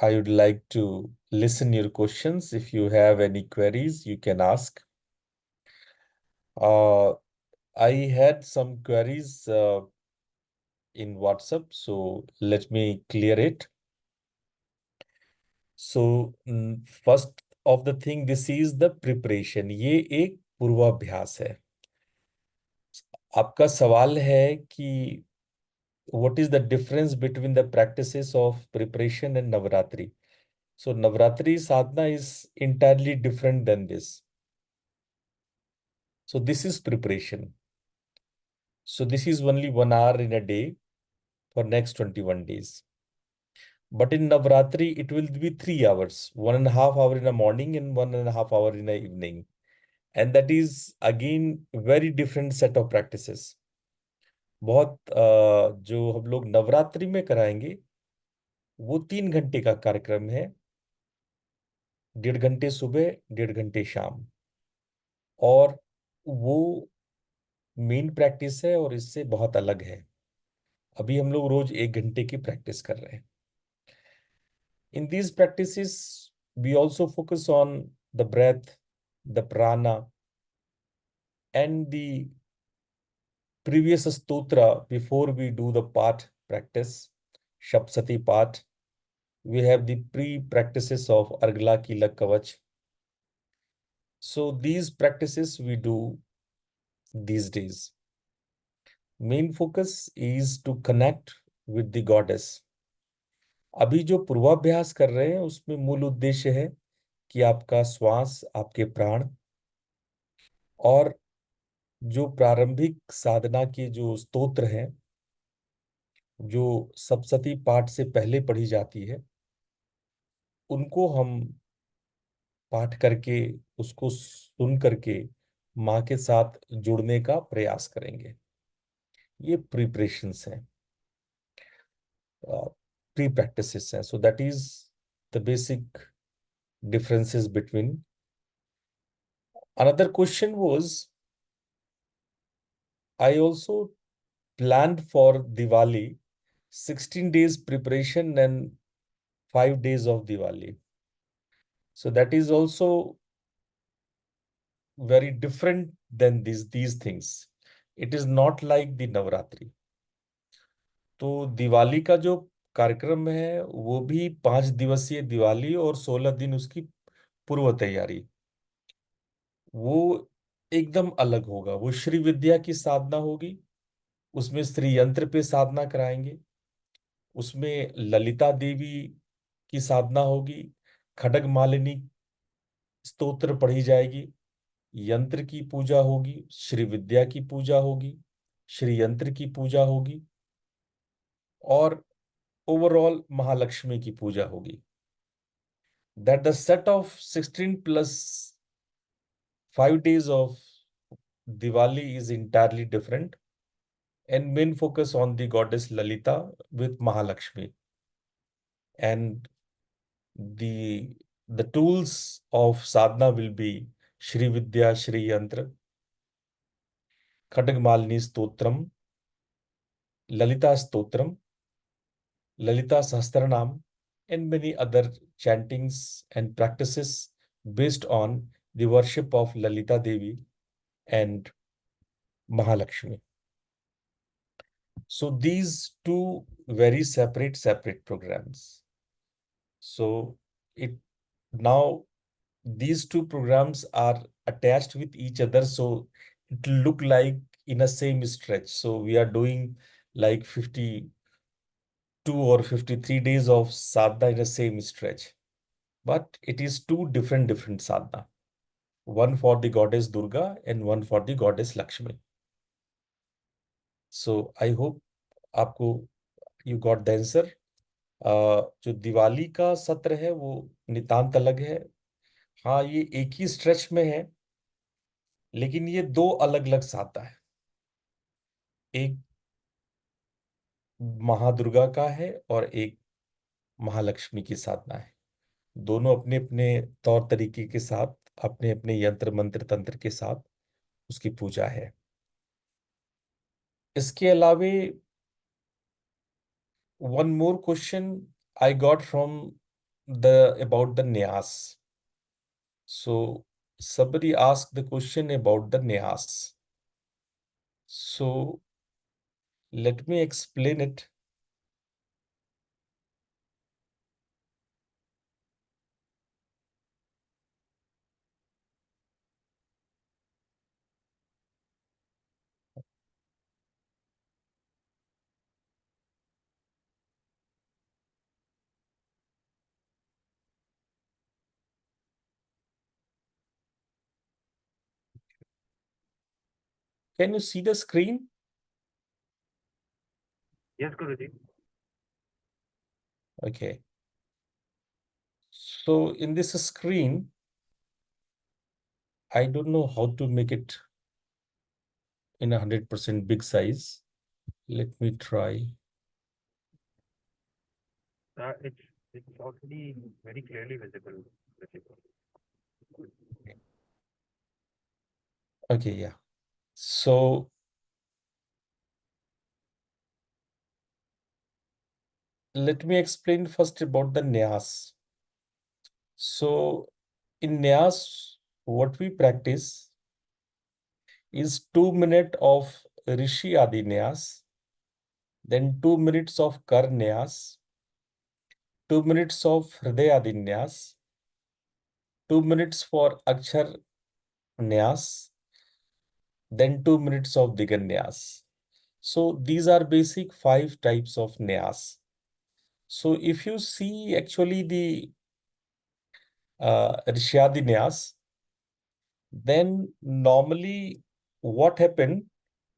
I would like to listen your questions. If you have any queries, you can ask. Uh, I had some queries in WhatsApp, so let me clear it. So first of the thing, this is the preparation. ये एक पूर्वाभ्यास है. आपका सवाल है कि what is the difference between the practices of preparation and Navratri? So Navratri sadhana is entirely different than this. So this is preparation. So this is only 1 hour in a day for next 21 days. But in Navratri, it will be 3 hours, 1.5 hour in the morning and 1.5 hour in the evening. And that is again very different set of practices. बहुत जो हम लोग नवरात्रि में कराएंगे वो 3 घंटे का कार्यक्रम है. 1.5 घंटे सुबह, 1.5 घंटे शाम. और वो मेन प्रैक्टिस है और इससे बहुत अलग है. अभी हम लोग रोज 1 घंटे की प्रैक्टिस कर रहे हैं. In these practices, we also focus on the breath, the prana, and the previous stotra before we do the part practice, Shapsati part. We have the pre-practices of Argala Kila Kavach. So these practices we do these days. Main focus is to connect with the goddess. अभी जो पूर्वाभ्यास कर रहे हैं उसमें मूल उद्देश्य है कि आपका श्वास, आपके प्राण और जो प्रारंभिक साधना के जो स्तोत्र हैं, जो सप्तशती पाठ से पहले पढ़ी जाती है, उनको हम पाठ करके, उसको सुन करके माँ के साथ जुड़ने का प्रयास करेंगे. ये प्रिपरेशंस हैं, प्री प्रैक्टिसेस हैं. So that is the basic differences between. Another question was, I also planned for Diwali 16 days preparation and 5 days of Diwali. So that is also very different than these things. It is not like the Navratri. तो दिवाली का जो कार्यक्रम है वो भी 5 दिवसीय दिवाली और 16 दिन उसकी पूर्व तैयारी, वो एकदम अलग होगा. वो श्री विद्या की साधना होगी. उसमें श्री यंत्र पे साधना कराएंगे. उसमें ललिता देवी की साधना होगी. खड्ग मालिनी स्तोत्र पढ़ी जाएगी. यंत्र की पूजा होगी. श्री विद्या की पूजा होगी. श्री यंत्र की पूजा होगी. और ओवरऑल महालक्ष्मी की पूजा होगी. That the set of 16 plus 5 days of Diwali is entirely different and main focus on the goddess Lalita with Mahalakshmi. And the the tools of sadhana will be Shri Vidya, Shri Yantra, Khatagmalini Stotram, Lalita Stotram, Lalita Sahasranam, and many other chantings and practices based on the worship of Lalita Devi and Mahalakshmi. So these two very separate programs. So it now these two programs are attached with each other, so it will look like in a same stretch. So we are doing like 52 or 53 days of sadhana in a same stretch, but it is two different sadhana, one for the goddess Durga and one for the goddess Lakshmi. So I hope आपको you got the answer. जो दिवाली का सत्र है वो नितांत अलग है. हाँ, ये एक ही स्ट्रेच में है, लेकिन ये दो अलग अलग साता है. एक महादुर्गा का है और एक महालक्ष्मी की साधना है. दोनों अपने अपने तौर तरीके के साथ, अपने अपने यंत्र मंत्र तंत्र के साथ उसकी पूजा है. इसके अलावे one more question I got from the about the Nyas. So somebody asked the question about the Nyas. So let me explain it. Can you see the screen? Yes, Guruji. Okay. So in this screen, I don't know how to make it in 100% big size. Let me try. It's already very clearly visible. Okay, yeah. So let me explain first about the Nyas. So in Nyas, what we practice is 2 minutes of Rishi Adi Nyas, then 2 minutes of Kar Nyas, 2 minutes of Hriday Adi Nyas, 2 minutes for Akshar Nyas, then 2 minutes of Digan Nyas. So these are basic 5 types of Nyas. So if you see actually the Rishyadi Nyas, then normally what happened,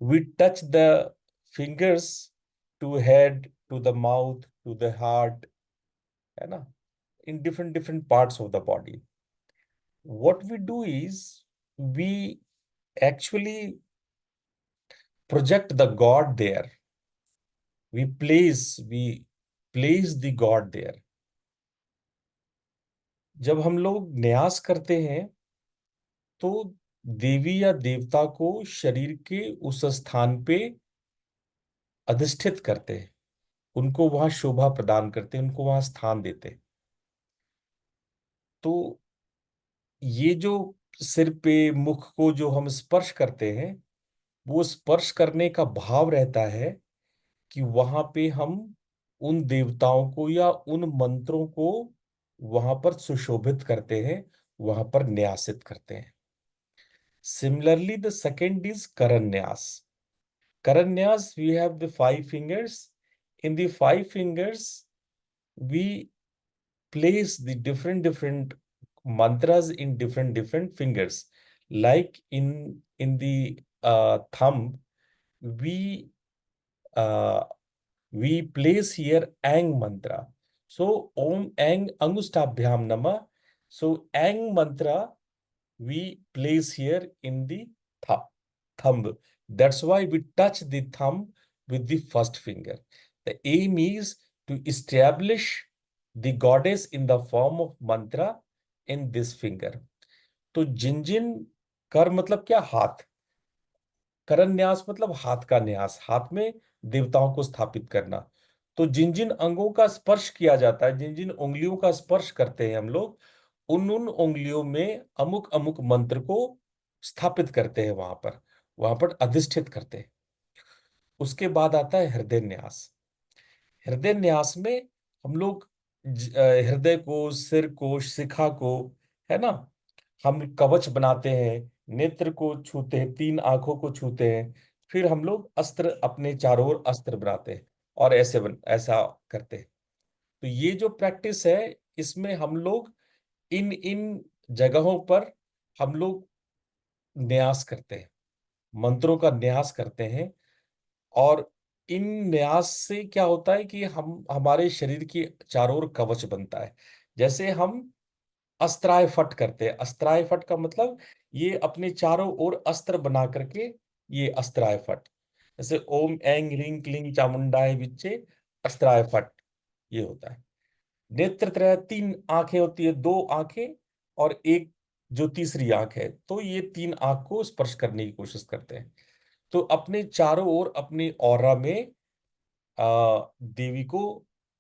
we touch the fingers to head, to the mouth, to the heart, है ना, in different parts of the body. What we do is we actually project the God there. We place the God there. जब हम लोग न्यास करते हैं तो देवी या देवता को शरीर के उस स्थान पे अधिष्ठित करते हैं, उनको वहां शोभा प्रदान करते हैं, उनको वहां स्थान देते हैं। तो ये जो सिर पे मुख को जो हम स्पर्श करते हैं, वो स्पर्श करने का भाव रहता है कि वहां पे हम उन देवताओं को या उन मंत्रों को वहां पर सुशोभित करते हैं, वहां पर न्यासित करते हैं। सिमिलरली द सेकेंड इज करन्यास। करन्यास, we have the 5 fingers. In the 5 fingers, we place the different mantras in different fingers. Like in the thumb, we uh, we place here Ang mantra. So Om Ang Angustabhyam Nama. So Ang mantra we place here in the thumb. That's why we touch the thumb with the first finger. The aim is to establish the goddess in the form of mantra in this finger. तो जिन जिन कर मतलब क्या, हाथ। करण न्यास मतलब हाथ का न्यास, हाथ में देवताओं को स्थापित करना। तो जिन जिन अंगों का स्पर्श किया जाता है, जिन जिन उंगलियों का स्पर्श करते हैं हम लोग, उन उन उंगलियों में अमुक अमुक मंत्र को स्थापित करते हैं, वहां पर अधिष्ठित करते हैं। उसके बाद आता है हृदय न्यास। हृदय न्यास में हम लोग हृदय को, सिर को, शिखा को, है ना, हम कवच बनाते हैं, नेत्र को छूते हैं, 3 आंखों को छूते हैं, फिर हम लोग अस्त्र, अपने चारों ओर अस्त्र बनाते हैं और ऐसा करते हैं। तो ये जो प्रैक्टिस है, इसमें हम लोग इन इन जगहों पर हम लोग न्यास करते हैं, मंत्रों का न्यास करते हैं। और इन न्यास से क्या होता है कि हम, हमारे शरीर की चारों ओर कवच बनता है। जैसे हम अस्त्राय फट करते हैं, अस्त्राय फट का मतलब ये अपने चारों ओर अस्त्र बना करके, ये अस्त्राय फट। जैसे ओम ऐंग ह्रीं क्लीं चामुंडाय विच्चे अस्त्राय फट, ये होता है। नेत्र त्रय, 3 आंखें होती है, 2 आंखें और एक जो तीसरी आंख है, तो ये 3 आंख को स्पर्श करने की कोशिश करते हैं। तो अपने चारों ओर अपने ऑरा में देवी को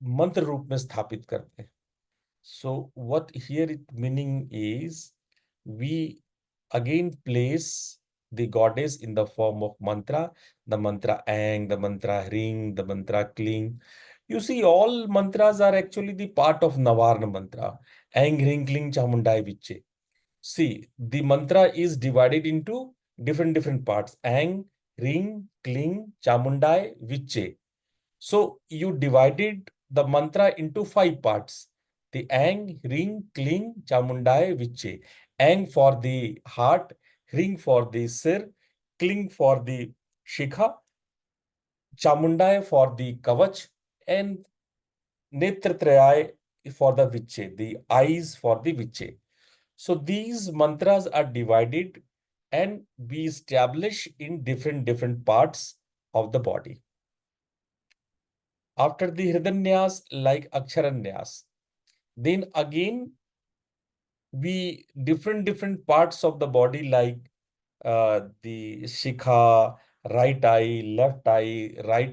मंत्र रूप में स्थापित करते हैं। So what here it meaning is, we again place the goddess in the form of mantra, the mantra Ang, the mantra Ring, the mantra Kling. You see, all mantras are actually the part of Navarna mantra. Ang, Ring, Kling, Chamundai, Viche. See, the mantra is divided into different parts. Ang, Ring, Kling, Chamundai, Viche. So you divided the mantra into 5 parts. The Ang, Ring, Kling, Chamundai, Viche. Ang for the heart, Ring for the sir, Kling for the shikha, Chamundai for the kavach, and Netratrayai for the Viche, the eyes for the Viche. So these mantras are divided and we establish in different parts of the body. After the Hridanyas, like Aksharanyas, then again we different parts of the body, like the Shikha, right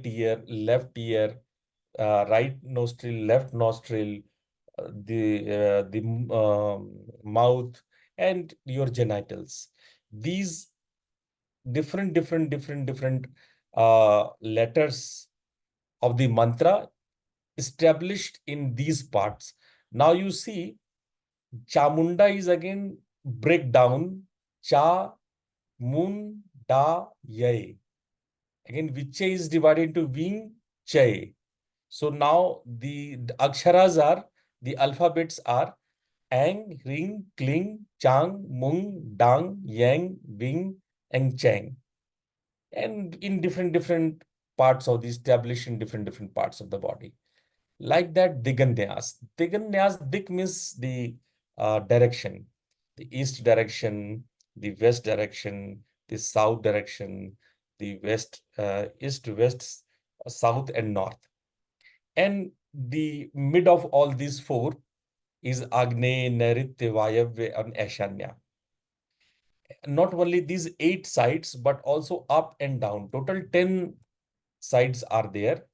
ear, left ear, right nostril, left nostril, the mouth, and your genitals. These different letters of the mantra established in these parts. Now you see, Chamunda is again breakdown. Cha, Mun, Da, Yai. Again, Viche is divided into Ving, Chai. So now the aksharas are, the alphabets are Ang, Ring, Kling, Chang, Mung, Dang, Yang, Ving, and Chang. And in different parts of the established in different parts of the body. Like that, Diganyas. Diganyas, Dik means the direction, the east direction, the west direction, the south direction, the west, east, west, south, and north. And the mid of all these four is Agni, Nairitya, Vayavya, and Aishanya. Not only these 8 sides, but also up and down. Total 10 sides are there.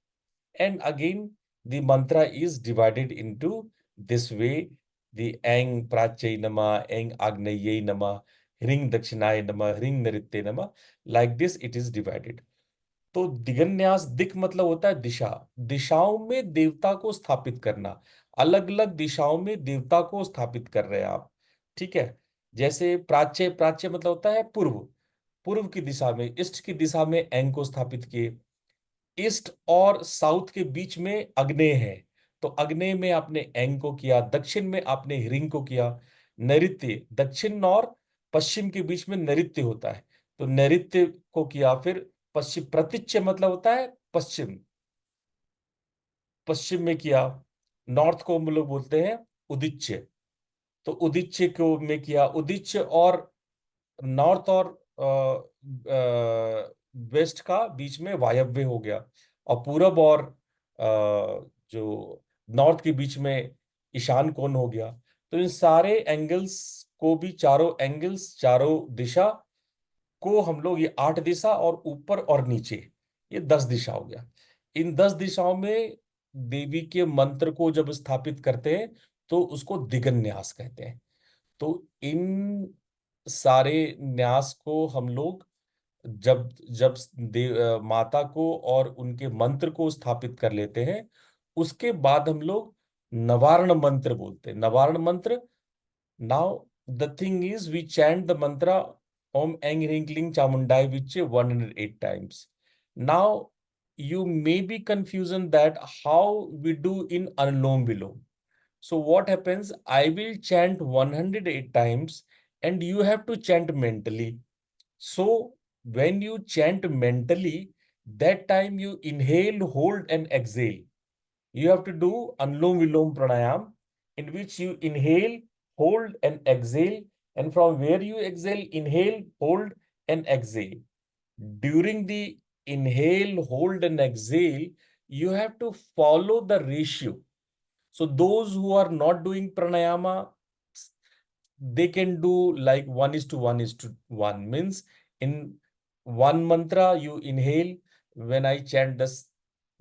And again, the mantra is divided into this way: the Ang Prachay Nama, Ang Agnaye Nama, Ring Dakshinay Nama, Ring Nritya Nama. Like this, it is divided. तो दिगन्यास, दिक मतलब होता है दिशा, दिशाओं में देवता को स्थापित करना। अलग अलग दिशाओं में देवता को स्थापित कर रहे हैं आप। ठीक है। जैसे प्राच्य, प्राच्य मतलब होता है पूर्व, पूर्व की दिशा में, ईस्ट की दिशा में एंग को स्थापित किए। ईस्ट और साउथ के बीच में अग्नेय है, तो अग्नेय में आपने एंग को किया, दक्षिण में आपने रिंग को किया। नैऋत्य, दक्षिण और पश्चिम के बीच में नैऋत्य होता है, तो नैऋत्य को किया। फिर पश्चिम, प्रतिच्य मतलब होता है पश्चिम, पश्चिम में किया। नॉर्थ को हम लोग बोलते हैं उदिच्य, तो उदिच्य को में किया। उदिच्य और नॉर्थ और वेस्ट का बीच में वायव्य हो गया, और पूरब और जो नॉर्थ के बीच में ईशान कोण हो गया। तो इन सारे एंगल्स को भी, चारों एंगल्स, चारों दिशा को हम लोग, ये 8 दिशा और ऊपर और नीचे, ये 10 दिशा हो गया। इन 10 दिशाओं में देवी के मंत्र को जब स्थापित करते हैं तो उसको दिगन्यास कहते हैं। तो इन सारे न्यास को हम लोग जब जब माता को और उनके मंत्र को स्थापित कर लेते हैं, उसके बाद हम लोग नवारण मंत्र बोलते हैं। नवारण मंत्र, now the thing is, we chant the mantra Om Eng Ring Kling Chamundai Viche 108 times. Now you may be confusion that how we do in Anulom Vilom. So what happens? I will chant 108 times and you have to chant mentally. So when you chant mentally, that time you inhale, hold, and exhale. You have to do Anulom Vilom Pranayam, in which you inhale, hold, and exhale. And from where you exhale, inhale, hold, and exhale. During the inhale, hold, and exhale, you have to follow the ratio. So those who are not doing pranayama, they can do like 1:1:1. Means in one mantra, you inhale when I chant this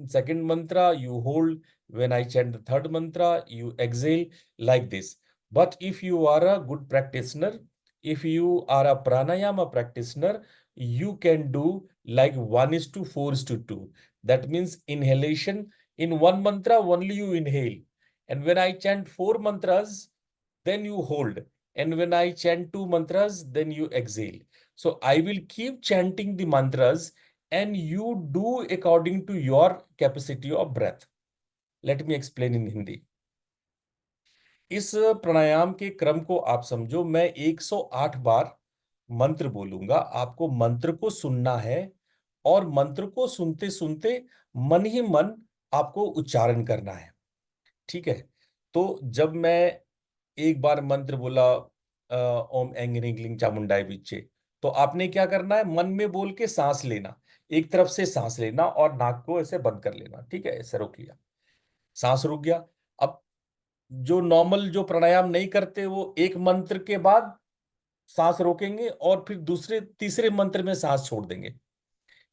second mantra, you hold. When I chant the third mantra, you exhale like this. But if you are a good practitioner, if you are a pranayama practitioner, you can do like 1:4:2. That means inhalation in one mantra, only you inhale. And when I chant four mantras, then you hold. And when I chant two mantras, then you exhale. So I will keep chanting the mantras and you do according to your capacity of breath. Let me explain in Hindi. इस प्राणायाम के क्रम को आप समझो, मैं 108 बार मंत्र बोलूंगा, आपको मंत्र को सुनना है और मंत्र को सुनते सुनते मन ही मन आपको उच्चारण करना है। ठीक है? तो जब मैं एक बार मंत्र बोला ओम एंग रिंग लिंग चामुंडाय विच्चे, तो आपने क्या करना है, मन में बोल के सांस लेना, एक तरफ से सांस लेना और नाक को ऐसे बंद कर लेना। ठीक है? ऐसे रोक लिया, सांस रुक गया। अब जो नॉर्मल जो प्राणायाम नहीं करते वो एक मंत्र के बाद सांस रोकेंगे और फिर दूसरे तीसरे मंत्र में सांस छोड़ देंगे।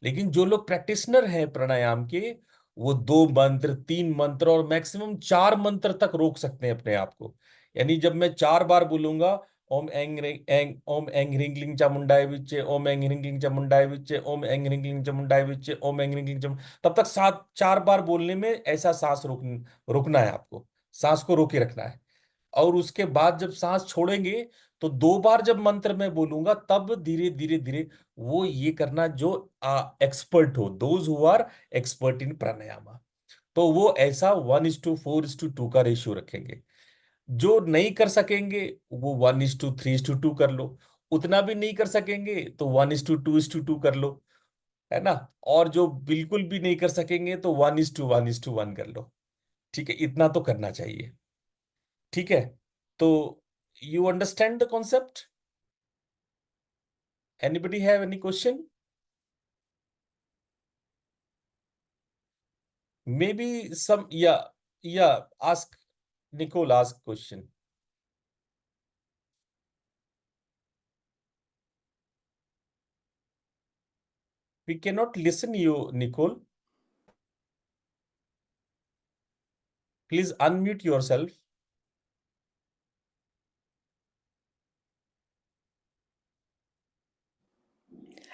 लेकिन जो लोग प्रैक्टिशनर हैं प्राणायाम के, वो 2 मंत्र 3 मंत्र और मैक्सिमम 4 मंत्र तक रोक सकते हैं अपने आप को। यानी जब मैं 4 बार बोलूंगा ओम एंग एंग ओम एंग रिंगलिंग चामुंडाय विच्चे, ओम एंग रिंगलिंग चामुंडाय विच्चे, ओम एंग रिंगलिंग चामुंडाय विच्चे, ओम एंग रिंगलिंग चामुंडाय, तब तक 4 बार बोलने में ऐसा सांस रोकना है आपको, सांस को रोके रखना है। और उसके बाद जब सांस छोड़ेंगे तो 2 बार जब मंत्र में बोलूंगा तब धीरे धीरे धीरे वो ये करना जो एक्सपर्ट हो, those who are expert in pranayama, तो वो ऐसा 1:4:2 का रेशियो रखेंगे। जो नहीं कर सकेंगे वो 1:3:2 कर लो, उतना भी नहीं कर सकेंगे तो 1:2:2 कर लो, है ना? और जो बिल्कुल भी नहीं कर सकेंगे तो 1:1:1 कर लो। ठीक है? इतना तो करना चाहिए। ठीक है? तो you understand the concept? Anybody have any question? Maybe some, yeah, ask, Nicole, ask question. We cannot listen you, Nicole. Please unmute yourself.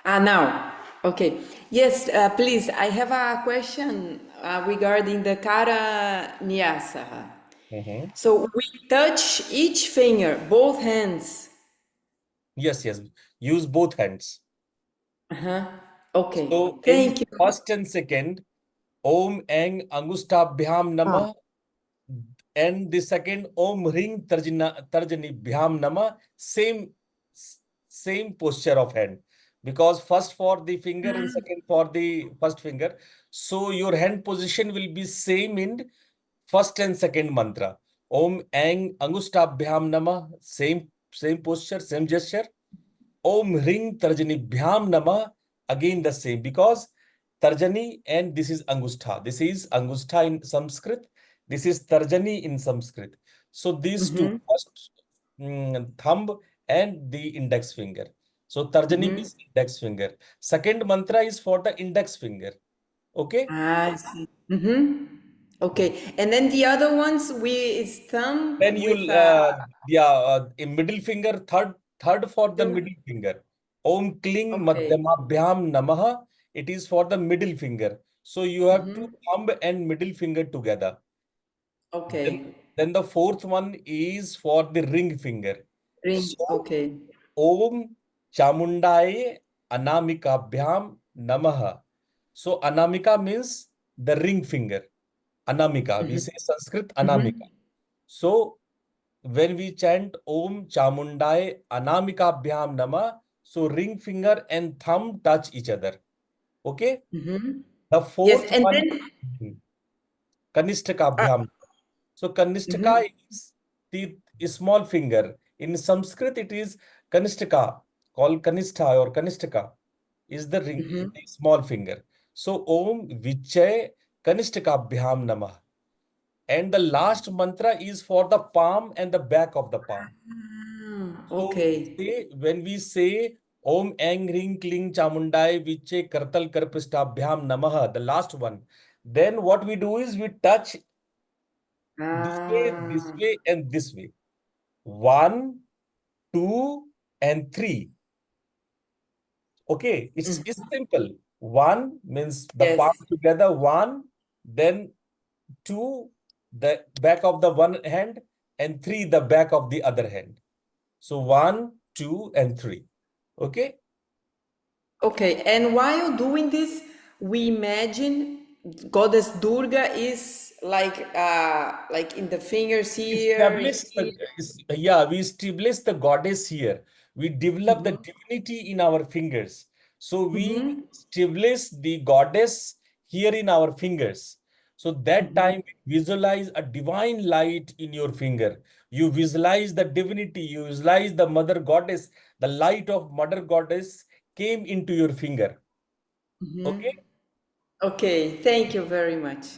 Now, okay. Yes, please. I have a question regarding the Kara Nyasa. So we touch each finger, both hands. Yes, yes. Use both hands. Okay. So Thank in you. first and second, Om Eng Angustabhyam Namah, and the second Om Ring Tarjanibhyam Namah, same posture of hand, because first for the finger and second for the first finger, so your hand position will be same in first and second mantra. Om Eng Angustabhyam Namah, same posture, same gesture. Om Ring Tarjanibhyam Namah, again the same, because Tarjani and this is Angustha. This is Angustha in Sanskrit. This is Tarjani in Sanskrit. So these two, first thumb and the index finger. So Tarjani means index finger. Second mantra is for the index finger. Okay? I see. Okay. And then the other ones, is thumb Then with you'll a middle finger, third for the two. middle finger. Om Kling Okay. Madhyamabhyam Namaha. It is for the middle finger. So you have to thumb and middle finger together. Okay. Then the fourth one is for the ring finger. Ring. So Okay. Om Chamundaye Anamikabhyam Namaha. So Anamika means the ring finger. Anamika. We say Sanskrit Anamika. So when we chant Om Chamundai Anamikabhyam Nama, so ring finger and thumb touch each other. Okay? The Yes. fourth And one, then, Kanisthakabhyam. So Kanisthaka is the small finger. In Sanskrit, it is Kanisthaka, called Kanistha or Kanisthaka, is the ring, the small finger. So Om Vichay Kanisthakabhyam Namah. And the last mantra is for the palm and the back of the palm. So okay. when we say Om Eng Ring Kling Chamundai Viche Kartal Karpistabhyam Namaha, the last one, Then what we do is we touch this Ah, way, and this way. 1, 2, and 3. Okay, it's simple. 1 means the yes. palm together, 1, then 2, the back of the one hand, and 3, the back of the other hand. So 1, 2, and 3. Okay. Okay, and while doing this, we imagine Goddess Durga is like in the fingers here, here. We establish the goddess here. We develop the divinity in our fingers. So we establish the goddess here in our fingers. So that time we visualize a divine light in your finger. You visualize the divinity, you visualize the mother goddess, the light of mother goddess came into your finger. Okay? Okay, thank you very much.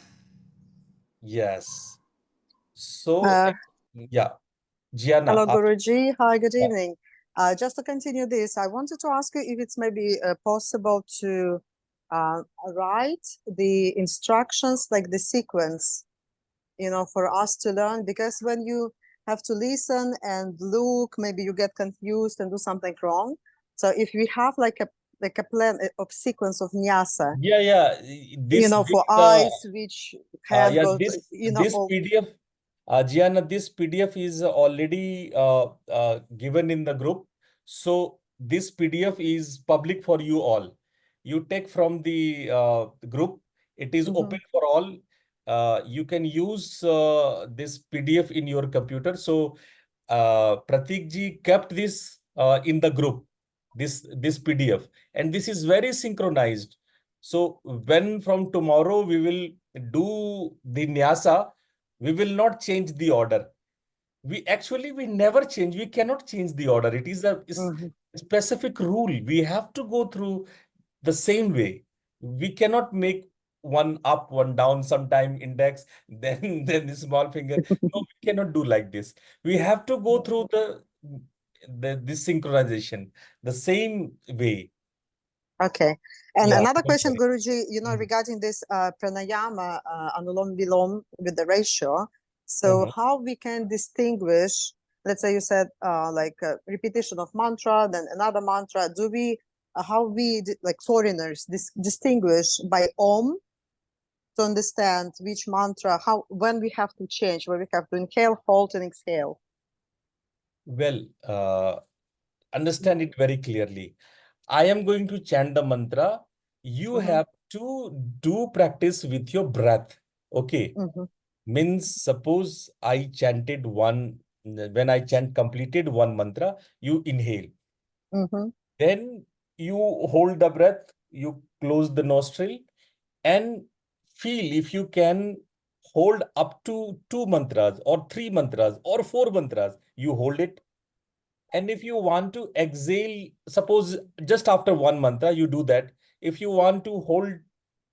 Yes. So, Uh, yeah, Gianna, Hello, Guruji. Hi, good yeah. evening. Just to continue this, I wanted to ask you if it's maybe possible to write the instructions, like the sequence, for us to learn, because when you have to listen and look, maybe you get confused and do something wrong. So if we have like a plan of sequence of nyasa, Yeah. for eyes, which hand Yeah, goes, this PDF, Gianna, this PDF is already given in the group. So this PDF is public for you all. You take from the group. It is open for all. You can use this PDF in your computer. So Pratik ji kept this in the group, this PDF, and this is very synchronized. So when from tomorrow we will do the nyasa, we will not change the order. We never change. We cannot change the order. It is a specific rule. We have to go through the same way. We cannot make one up, one down, sometime index, then the small finger. No, we cannot do like this. We have to go through this synchronization the same way. Okay. And Yeah. another question, Guruji, Mhm. regarding this pranayama, anulom vilom with the ratio. So how we can distinguish, let's say you said like repetition of mantra, then another mantra. Do we, how we, like foreigners, distinguish by Om to understand which mantra, when we have to change, when we have to inhale, hold, and exhale? Well, understand it very clearly. I am going to chant the mantra. You have to do practice with your breath. Okay. Means suppose I chanted when I completed one mantra, you inhale. Then you hold the breath, you close the nostril, and feel if you can hold up to 2 mantras or 3 mantras or 4 mantras, you hold it. And if you want to exhale, suppose just after one mantra, you do that. If you want to hold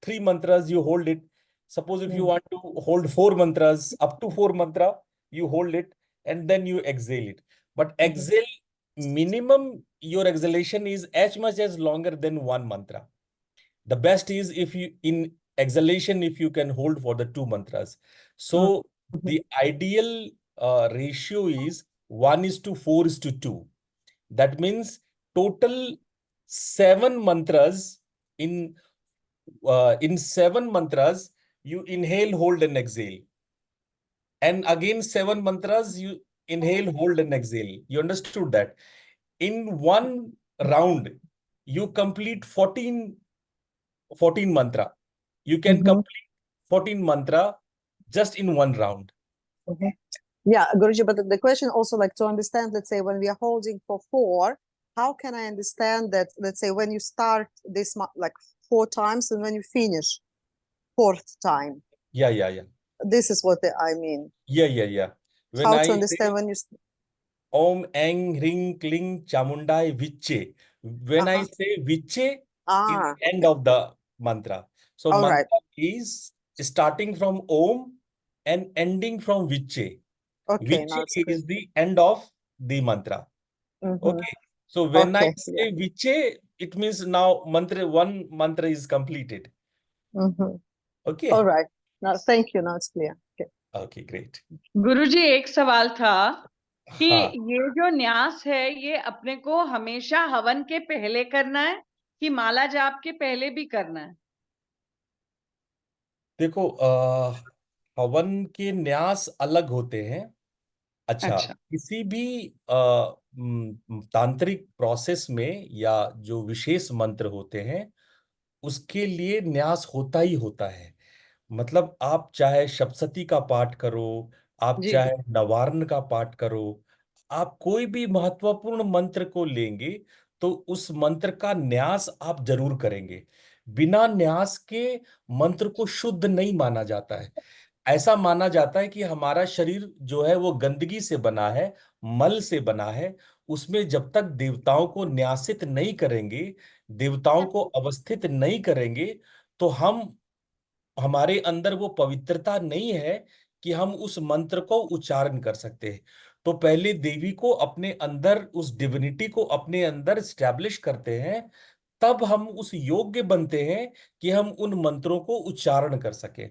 3 mantras, you hold it. Suppose if you want to hold 4 mantras, up to 4 mantra, you hold it and then you exhale it. But exhale, minimum, your exhalation is as much as longer than one mantra. The best is if you, in exhalation, if you can hold for the 2 mantras. So the ideal ratio is 1:4:2. That means total 7 mantras in 7 mantras, you inhale, hold, and exhale. And again, 7 mantras, you inhale, hold, and exhale. You understood that? In one round, you complete 14 mantra. You can complete 14 mantra just in one round. Yeah, Guruji, but the question also, like, to understand, let's say when we are holding for 4, how can I understand that, let's say when you start this like 4 times and when you finish 4th time? Yeah. This is what I mean. Yeah. When How I to understand say when you... Om Eng Ring Kling Chamundai Viche, when I say Viche, is the end of the mantra. So All right. mantra is starting from Om and ending from Viche. Okay, now Viche it's clear. is the end of the mantra. Okay. So when I Okay, yeah. say Viche, it means now one mantra is completed. Okay All right. Now, thank you. Now it's clear. Okay. Okay great. गुरुजी एक सवाल था कि हाँ ये जो न्यास है ये अपने को हमेशा हवन के पहले करना है कि माला जाप के पहले भी करना है? देखो, हवन के न्यास अलग होते हैं। अच्छा, अच्छा। किसी भी तांत्रिक प्रोसेस में या जो विशेष मंत्र होते हैं उसके लिए न्यास होता ही होता है। मतलब आप चाहे सप्तशती का पाठ करो, आप जी। चाहे नवार्न का पाठ करो, आप कोई भी महत्वपूर्ण मंत्र को लेंगे तो उस मंत्र का न्यास आप जरूर करेंगे। बिना न्यास के मंत्र को शुद्ध नहीं माना जाता है। ऐसा माना जाता है कि हमारा शरीर जो है वो गंदगी से बना है, मल से बना है। उसमें जब तक देवताओं को न्यासित नहीं करेंगे, देवताओं को अवस्थित नहीं करेंगे, तो हमारे अंदर वो पवित्रता नहीं है कि हम उस मंत्र को उच्चारण कर सकते हैं। तो पहले देवी को अपने अंदर, उस डिविनिटी को अपने अंदर स्टैब्लिश करते हैं, तब हम उस योग्य बनते हैं कि हम उन मंत्रों को उच्चारण कर सके।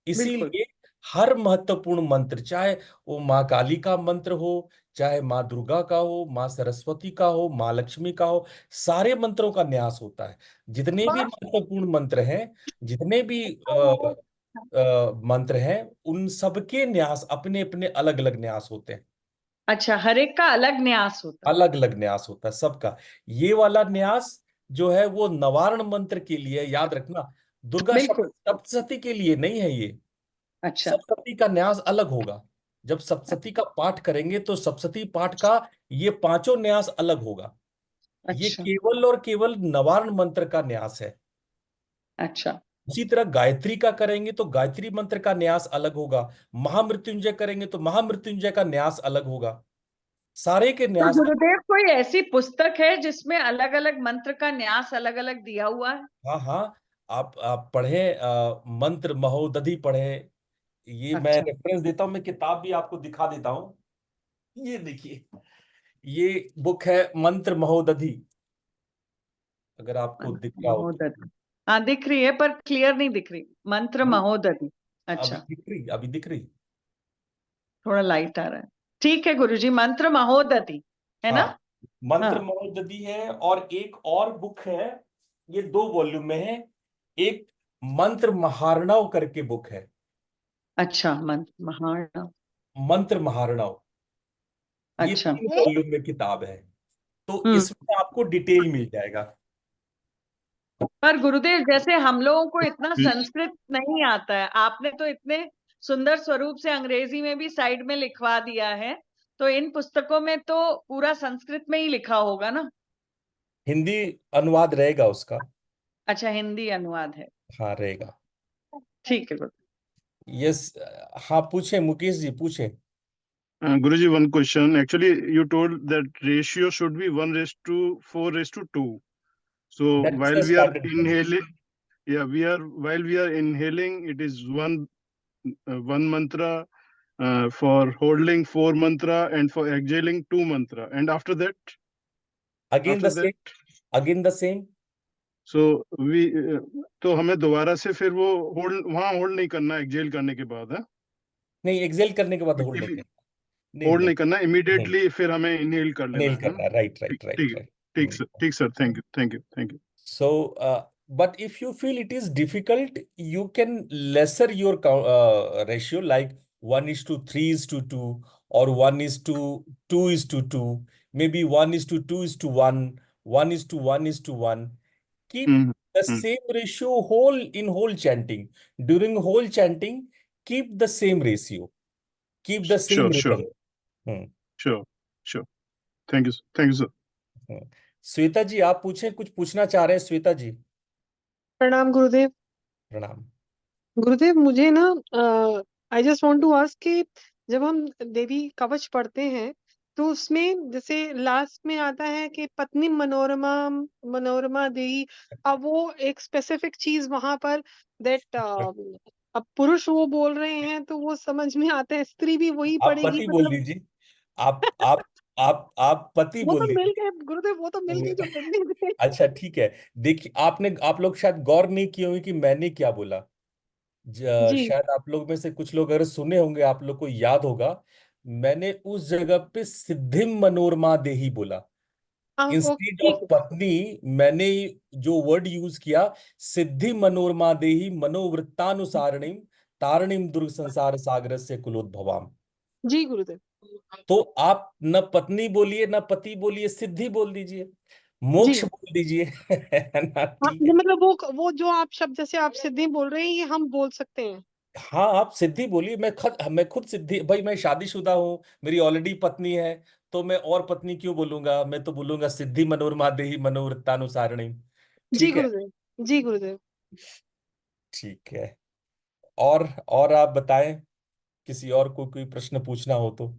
बिल्कुल। इसीलिए हर महत्वपूर्ण मंत्र, चाहे वो माँ काली का मंत्र हो, चाहे माँ दुर्गा का हो, माँ सरस्वती का हो, माँ लक्ष्मी का हो, सारे मंत्रों का न्यास होता है। जितने भी महत्वपूर्ण मंत्र हैं, जितने भी मंत्र हैं, उन सबके न्यास अपने अपने अलग अलग न्यास होते हैं। अच्छा, हर एक का अलग न्यास होता है। अलग अलग न्यास होता है सबका। ये वाला न्यास जो है वो नवारण मंत्र के लिए, याद रखना, दुर्गा बिल्कुल। सप्तशती के लिए नहीं है ये। अच्छा। सप्तशती का न्यास अलग होगा। जब सप्तशती का पाठ करेंगे तो सप्तशती पाठ का ये पांचों न्यास अलग होगा। ये अच्छा। केवल और केवल नवारण मंत्र का न्यास है। अच्छा। उसी तरह गायत्री का करेंगे तो गायत्री मंत्र का न्यास अलग होगा। महामृत्युंजय करेंगे तो महामृत्युंजय का न्यास अलग होगा। सारे के तो न्यास। गुरुदेव कोई ऐसी पुस्तक है जिसमें अलग अलग मंत्र का न्यास अलग अलग दिया हुआ है? हाँ हाँ, आप पढ़ें, मंत्र महोदधि पढ़ें। ये मैं अच्छा। रेफरेंस देता हूं, मैं किताब भी आपको दिखा देता हूँ। ये देखिए, ये बुक है मंत्र महोदधि, अगर आपको दिख मंत्र रहा हो तो। महोदधि। हाँ दिख रही है पर क्लियर नहीं दिख रही। मंत्र अभी महोदधि। अभी अच्छा। दिख रही, अभी दिख रही। थोड़ा लाइट आ रहा है। ठीक है गुरुजी, मंत्र महोदधि है ना? हाँ, मंत्र हाँ। महोदधि है, और एक और बुक है, ये 2 वॉल्यूम में है। एक मंत्र महार्णव करके बुक है। अच्छा, मंत्र महाना। मंत्र महार्णव, ये अच्छा। 3 वॉल्यूम में किताब है। तो हम्म। इसमें आपको डिटेल मिल जाएगा। पर गुरुदेव जैसे हम लोगों को इतना संस्कृत नहीं आता है, आपने तो इतने सुंदर स्वरूप से अंग्रेजी में भी साइड में लिखवा दिया है, तो इन पुस्तकों में तो पूरा संस्कृत में ही लिखा होगा ना? हिंदी अनुवाद रहेगा उसका। अच्छा, हिंदी अनुवाद है। हाँ रहेगा। ठीक है गुरु। यस। हाँ पूछे मुकेश जी, पूछे। Guruji, one question. Actually, you told that ratio should be 1:4:2. So That is while the we are standard one. inhaling, yeah, while we are inhaling, it is one mantra, for holding 4 mantra, and for exhaling 2 mantra. And Again after the same. that, Again the same. so तो हमें दोबारा से फिर वो वहां hold नहीं करना एक्जेल करने के बाद है? नहीं, एक्सेल करने के बाद होल्ड नहीं करना। नहीं होल्ड नहीं नहीं करना, नहीं, इमीडिएटली फिर हमें इनहेल कर लेना नेल है ना? करना। राइट ठीक राइट राइट ठीक राइट। ठीक sir, thank you, thank you, So, but if you feel it is difficult, you can lesser your ratio, like 1:3:2, or 1:2:2. Maybe 1:2:1, 1:1:1. Keep hmm the hmm same ratio whole in whole chanting. During whole chanting, keep the same ratio. Keep the same sure sure rhythm. Hmm. Sure sure, thank you sir. Hmm. Shweta ji, आप पूछें, कुछ पूछना चाह रहे हैं श्वेता जी? प्रणाम गुरुदेव। प्रणाम। गुरुदेव मुझे ना I just want to ask कि जब हम देवी कवच पढ़ते हैं तो उसमें जैसे लास्ट में आता है कि पत्नी मनोरमा, मनोरमा देवी, अब वो एक स्पेसिफिक चीज वहां पर दैट अब पुरुष वो बोल रहे हैं तो वो समझ में आता है, स्त्री भी वही आप पढ़ेगी पति बोल मतलब। दीजिए। आप पति वो बोल तो मिल दीजिए। गए गुरुदेव, वो तो मिल गई जो मिलनी थी। अच्छा ठीक है। देखिए, आप लोग शायद गौर नहीं किए होंगे कि मैंने क्या बोला। जी। शायद आप लोग में से कुछ लोग अगर सुने होंगे, आप लोग को याद होगा, मैंने उस जगह पे सिद्धिम मनोरमा देही बोला। हाँ, वो इंस्टीड ठीक ऑफ है। पत्नी मैंने जो वर्ड यूज किया, सिद्धि मनोरमा देही मनोवृत्तानुसारिणीम तारिणीम दुर्ग संसार सागर से कुलोद्भवाम। जी गुरुदेव। तो आप न पत्नी बोलिए न पति बोलिए, सिद्धि बोल दीजिए, जी। मोक्ष बोल दीजिए। है ना? हाँ, ठीक है। मतलब वो जो आप शब्द जैसे आप सिद्धि बोल रहे हैं, ये हम बोल सकते हैं। हाँ, आप सिद्धि बोलिए। मैं खुद सिद्धि, भाई मैं शादीशुदा हूँ, मेरी ऑलरेडी पत्नी है, तो मैं और पत्नी क्यों बोलूंगा? मैं तो बोलूंगा सिद्धि मनोरमा देही मनोवृत्तानुसारिणी। जी ठीक है। गुरुदेव। जी गुरुदेव। ठीक है। और आप बताएं, किसी और को कोई प्रश्न पूछना हो तो।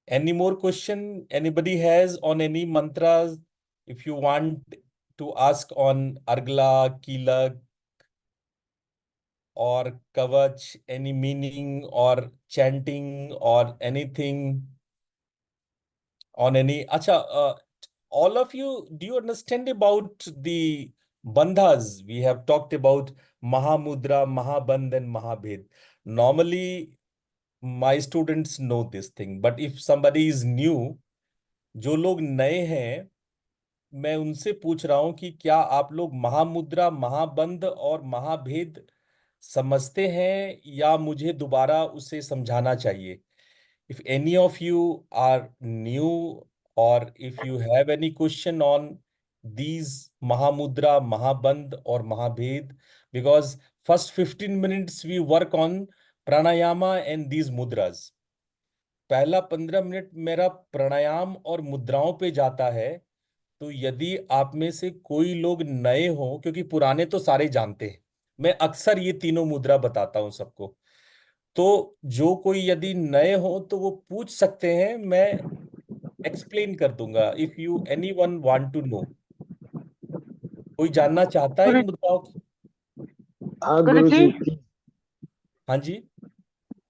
Any more question anybody has on any mantras? If you want to ask on Argala, Kilaka और कवच, एनी मीनिंग और चैंटिंग और anything on any, acha, all of you, do you understand about the bandhas? We have talked about mahamudra, mahabandh and mahabhed. Normally my students know this thing, but if somebody is new, जो लोग नए हैं, मैं उनसे पूछ रहा हूं कि क्या आप लोग महामुद्रा, महाबंध और महाभेद समझते हैं, या मुझे दोबारा उसे समझाना चाहिए? If any of you are new, or if you have any question on these Mahamudra, Mahabandh or Mahabhed, because first 15 minutes we work on pranayama and these mudras. पहला 15 मिनट मेरा प्राणायाम और मुद्राओं पे जाता है। तो यदि आप में से कोई लोग नए हो, क्योंकि पुराने तो सारे जानते हैं, मैं अक्सर ये तीनों मुद्रा बताता हूं सबको, तो जो कोई यदि नए हो तो वो पूछ सकते हैं, मैं एक्सप्लेन कर दूंगा। If you anyone want to know, कोई जानना चाहता है इन गुरु मुद्राओं की? हाँ गुरु गुरु जी। जी, प्लीज हाँ जी।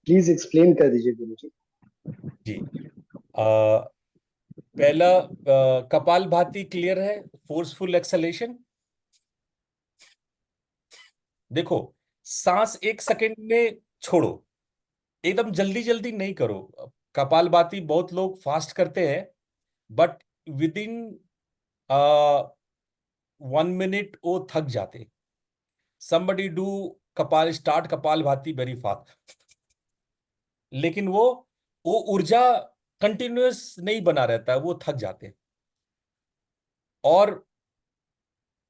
प्लीज एक्सप्लेन कर दीजिए गुरु जी। जी। पहला, कपालभाति क्लियर है? Forceful acceleration. देखो, सांस 1 सेकंड में छोड़ो, एकदम जल्दी जल्दी नहीं करो। कपालभाति बहुत लोग फास्ट करते हैं, बट विद इन 1 मिनट वो थक जाते। somebody do kapalbhati very fast, लेकिन वो ऊर्जा कंटिन्यूअस नहीं बना रहता है, वो थक जाते हैं। और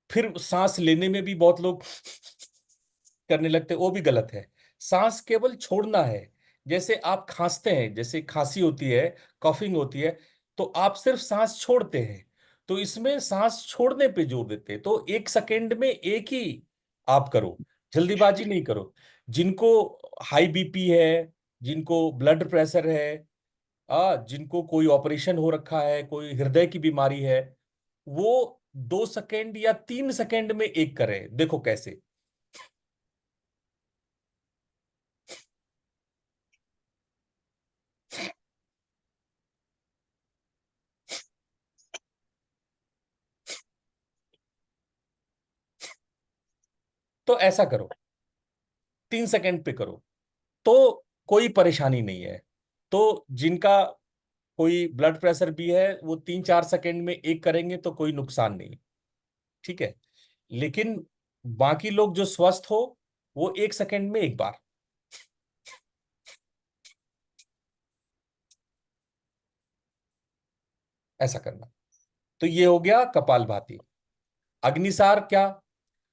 फिर सांस लेने में भी बहुत लोग करने लगते हैं, वो भी गलत है। सांस केवल छोड़ना है। जैसे आप खांसते हैं, जैसे खांसी होती है, कॉफिंग होती है, तो आप सिर्फ सांस छोड़ते हैं। तो इसमें सांस छोड़ने पे जोर देते हैं। तो 1 सेकेंड में एक ही आप करो, जल्दीबाजी नहीं करो। जिनको हाई बीपी है, जिनको ब्लड प्रेशर है, जिनको कोई ऑपरेशन हो रखा है, कोई हृदय की बीमारी है, वो 2 सेकेंड या 3 सेकेंड में एक करें। देखो कैसे। तो ऐसा करो, 3 सेकेंड पे करो, तो कोई परेशानी नहीं है। तो जिनका कोई ब्लड प्रेशर भी है, वो 3-4 सेकेंड में एक करेंगे तो कोई नुकसान नहीं। ठीक है। लेकिन बाकी लोग जो स्वस्थ हो, वो 1 सेकेंड में एक बार। ऐसा करना। तो ये हो गया कपालभाति। अग्निसार क्या?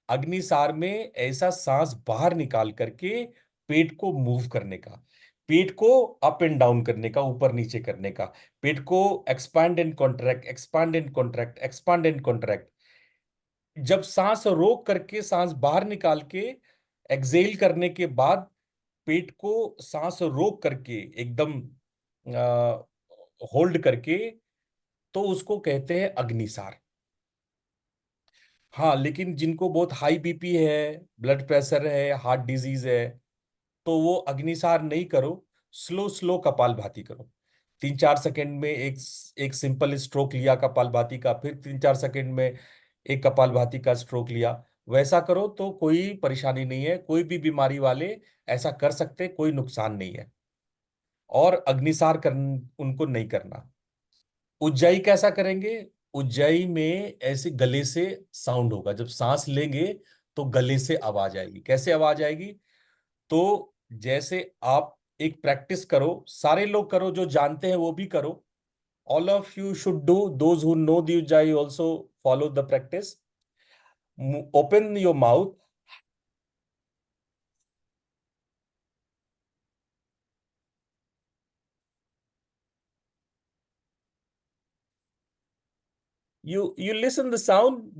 अग्निसार में ऐसा सांस बाहर निकाल करके पेट को मूव करने का, पेट को अप एंड डाउन करने का, ऊपर नीचे करने का, पेट को expand and contract, expand and contract, expand and contract. जब सांस रोक करके सांस बाहर निकाल के एक्सेल करने के बाद पेट को सांस रोक करके एकदम होल्ड करके, तो उसको कहते हैं अग्निसार। हाँ, लेकिन जिनको बहुत हाई बीपी है, ब्लड प्रेशर है, हार्ट डिजीज है, तो वो अग्निसार नहीं करो, स्लो स्लो कपालभाति करो। 3-4 सेकंड में एक एक सिंपल स्ट्रोक लिया कपालभाति का, फिर 3-4 सेकंड में एक कपालभाति का स्ट्रोक लिया, वैसा करो तो कोई परेशानी नहीं है, कोई भी बीमारी वाले ऐसा कर सकते, कोई नुकसान नहीं है। और अग्निसार कर उनको नहीं करना। उज्जाई कैसा करेंगे? उज्जाई में ऐसे गले से साउंड होगा, जब सांस लेंगे तो गले से आवाज आएगी। कैसे आवाज आएगी? तो जैसे आप एक प्रैक्टिस करो, सारे लोग करो, जो जानते हैं वो भी करो। All of you should do, those who know the Ujjayi also follow the practice. Open your mouth, you listen the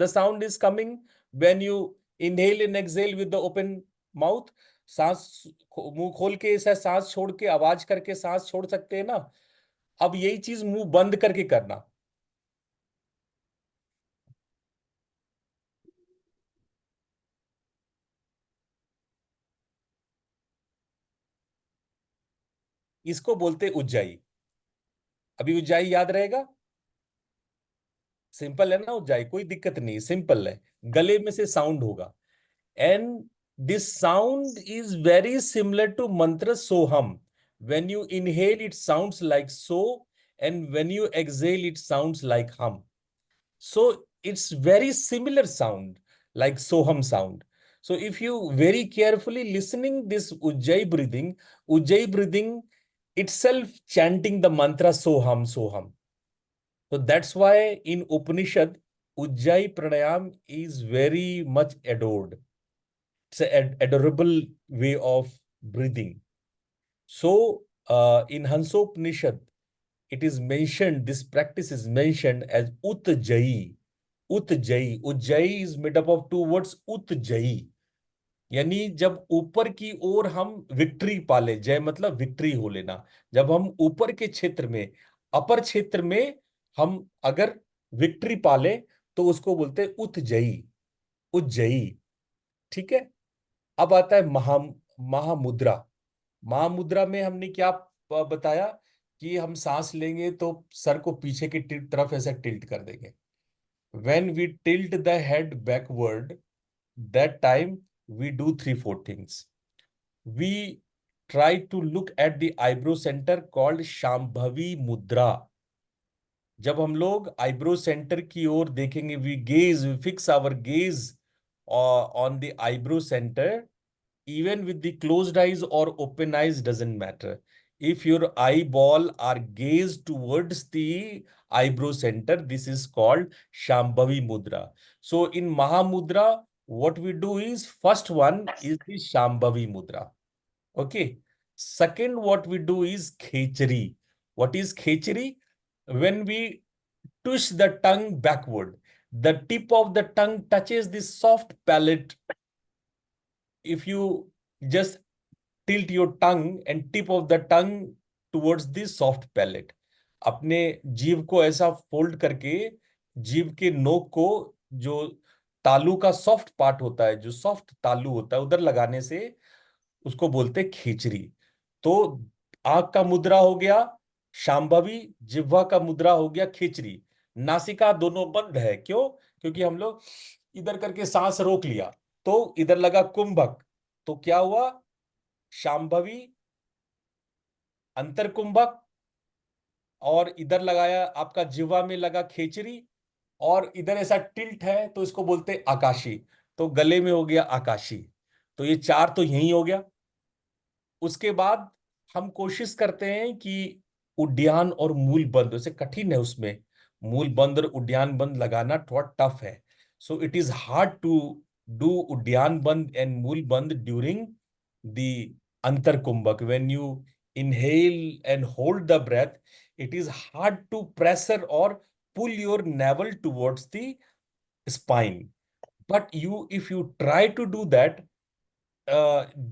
sound is coming when you inhale and exhale with the open mouth। सांस मुंह खोल के ऐसा सांस छोड़ के, आवाज करके सांस छोड़ सकते हैं ना। अब यही चीज मुंह बंद करके करना। इसको बोलते उज्जाई। अभी उज्जाई याद रहेगा? सिंपल है ना उज्जाई, कोई दिक्कत नहीं, सिंपल है। गले में से साउंड होगा। And this sound is very similar to mantra soham. When you inhale, it sounds like so, and when you exhale, it sounds like hum. So it's very similar sound, like soham sound. So if you very carefully listening this Ujjayi breathing itself chanting the mantra soham, soham. So that's why in Upanishad, Ujjayi pranayam is very much adored. It's an adorable way of breathing. So, in Hansopanishad, it is mentioned, this practice is mentioned as Utjayi. Utjayi. Ujjayi is made up of two words, Utjayi. यानी जब ऊपर की ओर हम victory पाले, जय मतलब victory हो लेना। जब हम ऊपर के क्षेत्र में, अपर क्षेत्र में हम अगर विक्ट्री पाले तो उसको बोलते हैं उत्जयी, उज्जयी। ठीक है। अब आता है महामुद्रा। महामुद्रा में हमने क्या बताया कि हम सांस लेंगे तो सर को पीछे की तरफ ऐसे टिल्ट कर देंगे। When we tilt the head backward, that time we do 3-4 things. We try to look at the eyebrow centre called Shambhavi mudra. जब हम लोग आईब्रो सेंटर की ओर देखेंगे, we fix our gaze on the eyebrow centre, even with the closed eyes or open eyes doesn't matter. If your eyeball are gazed towards the eyebrow center, this is called Shambhavi Mudra. So in Mahamudra, what we do is, first one is the Shambhavi Mudra. Okay. Second, what we do is Khechari. What is Khechari? When we push the tongue backward, the tip of the tongue touches the soft palate. If you just tilt your tongue and tip of the tongue towards the soft palate, अपने जीभ को ऐसा fold करके, जीभ के नोक को, जो तालू का सॉफ्ट पार्ट होता है, जो सॉफ्ट तालू होता है, उधर लगाने से उसको बोलते खींचरी। तो आंख का मुद्रा हो गया शांभवी, जिह्वा का मुद्रा हो गया खींचरी। नासिका दोनों बंद है, क्यों? क्योंकि हम लोग इधर करके सांस रोक लिया तो इधर लगा कुंभक, तो क्या हुआ? शांभवी, अंतर कुंभक, और इधर लगाया आपका जिह्वा में लगा खेचरी, और इधर ऐसा टिल्ट है तो इसको बोलते आकाशी, तो गले में हो गया आकाशी। तो ये चार तो यही हो गया। उसके बाद हम कोशिश करते हैं कि उड्डयन और मूल बंद, वैसे कठिन है उसमें, मूल बंद और उड्डयन बंद लगाना थोड़ा टफ है। So it is hard to do उड्डयन बंद एंड मूल बंद ड्यूरिंग द अंतर कुंभक। When you inhale and hold the breath, it is hard to pressure or pull your navel towards the spine. But if you try to do that,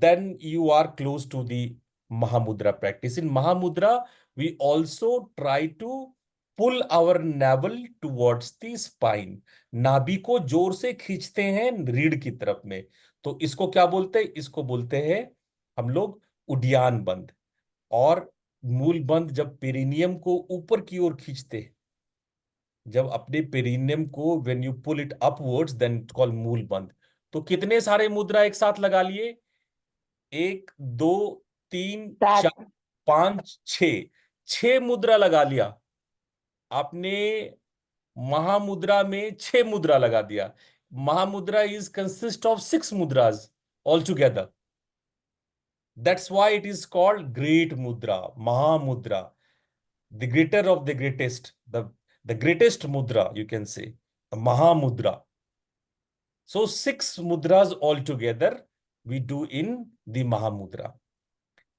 then you are close to the Mahamudra practice. In Mahamudra, we also try to pull our navel towards the spine. नाभि को जोर से खींचते हैं रीढ़ की तरफ में। तो इसको क्या बोलते हैं? इसको बोलते हैं हम लोग उड्डयन बंद। और मूल बंद जब पेरिनियम को ऊपर की ओर खींचते, जब अपने पेरिनियम को when you pull it upwards then it call Mula Bandha. तो कितने सारे मुद्रा एक साथ लगा लिए? 1 2 3 4 5 6, 6 मुद्रा लगा लिया आपने। महामुद्रा में 6 मुद्रा लगा दिया। Mahamudra is consist of 6 mudras all together. That's why it is called great mudra, Mahamudra, the greater of the greatest, the greatest mudra you can say, the mahamudra. So 6 mudras all together we do in the mahamudra.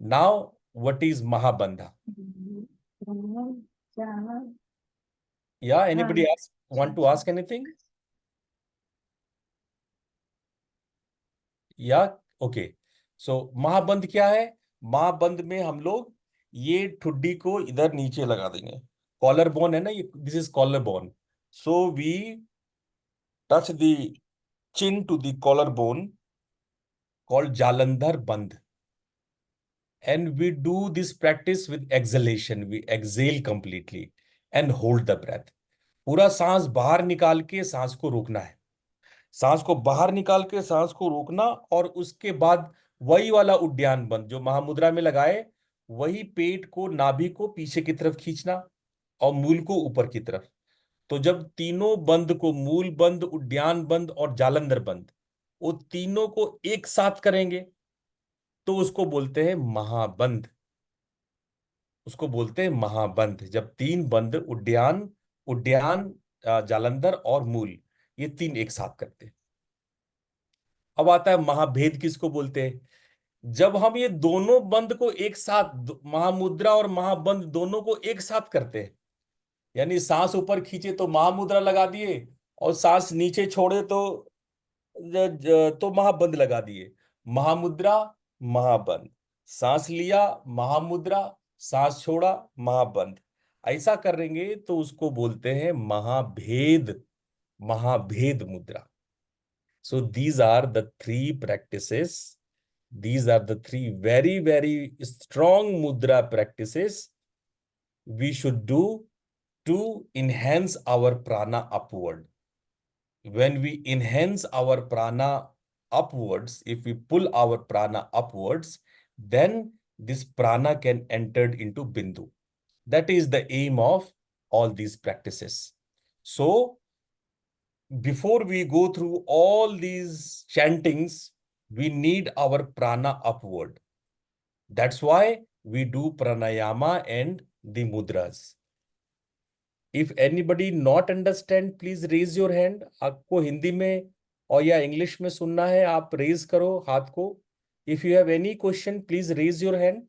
Now what is mahabandha? Yeah, anybody else want to ask anything? या okay. सो महाबंध क्या है? महाबंध में हम लोग ये ठुड्डी को इधर नीचे लगा देंगे। कॉलर बोन है ना ये, this is collar bone. So we touch the chin to the collar bone called Jalandhara bandha, and we do this practice with exhalation. We exhale completely and hold the breath. पूरा सांस बाहर निकाल के सांस को रोकना है, सांस को बाहर निकाल के सांस को रोकना, और उसके बाद वही वाला उद्यान बंद जो महामुद्रा में लगाए, वही पेट को, नाभि को पीछे की तरफ खींचना और मूल को ऊपर की तरफ। तो जब तीनों बंद को, मूल बंद, उद्यान बंद और जालंधर बंद, वो तीनों को एक साथ करेंगे तो उसको बोलते हैं महाबंध। उसको बोलते हैं महाबंध। जब 3 बंद, उद्यान उद्यान जालंधर और मूल, ये 3 एक साथ करते हैं। अब आता है महाभेद किसको बोलते हैं? जब हम ये दोनों बंद को एक साथ, महामुद्रा और महाबंध दोनों को एक साथ करते हैं, यानी सांस ऊपर खींचे तो महामुद्रा लगा दिए और सांस नीचे छोड़े तो महाबंध लगा दिए। महामुद्रा, महाबंध, सांस लिया महामुद्रा, सांस छोड़ा महाबंध, ऐसा करेंगे तो उसको बोलते हैं महाभेद, महाभेद मुद्रा। So these are the 3 practices. These are the 3 very, very strong mudra practices we should do to enhance our prana upward. When we enhance our prana upwards, if we pull our prana upwards, then this prana can enter into Bindu. That is the aim of all these practices. So before we go through all these chantings, we need our prana upward. That's why we do pranayama and the mudras. If anybody not understand, please raise your hand. आपको हिंदी में और या English में सुनना है, आप raise करो हाथ को। If you have any question, please raise your hand.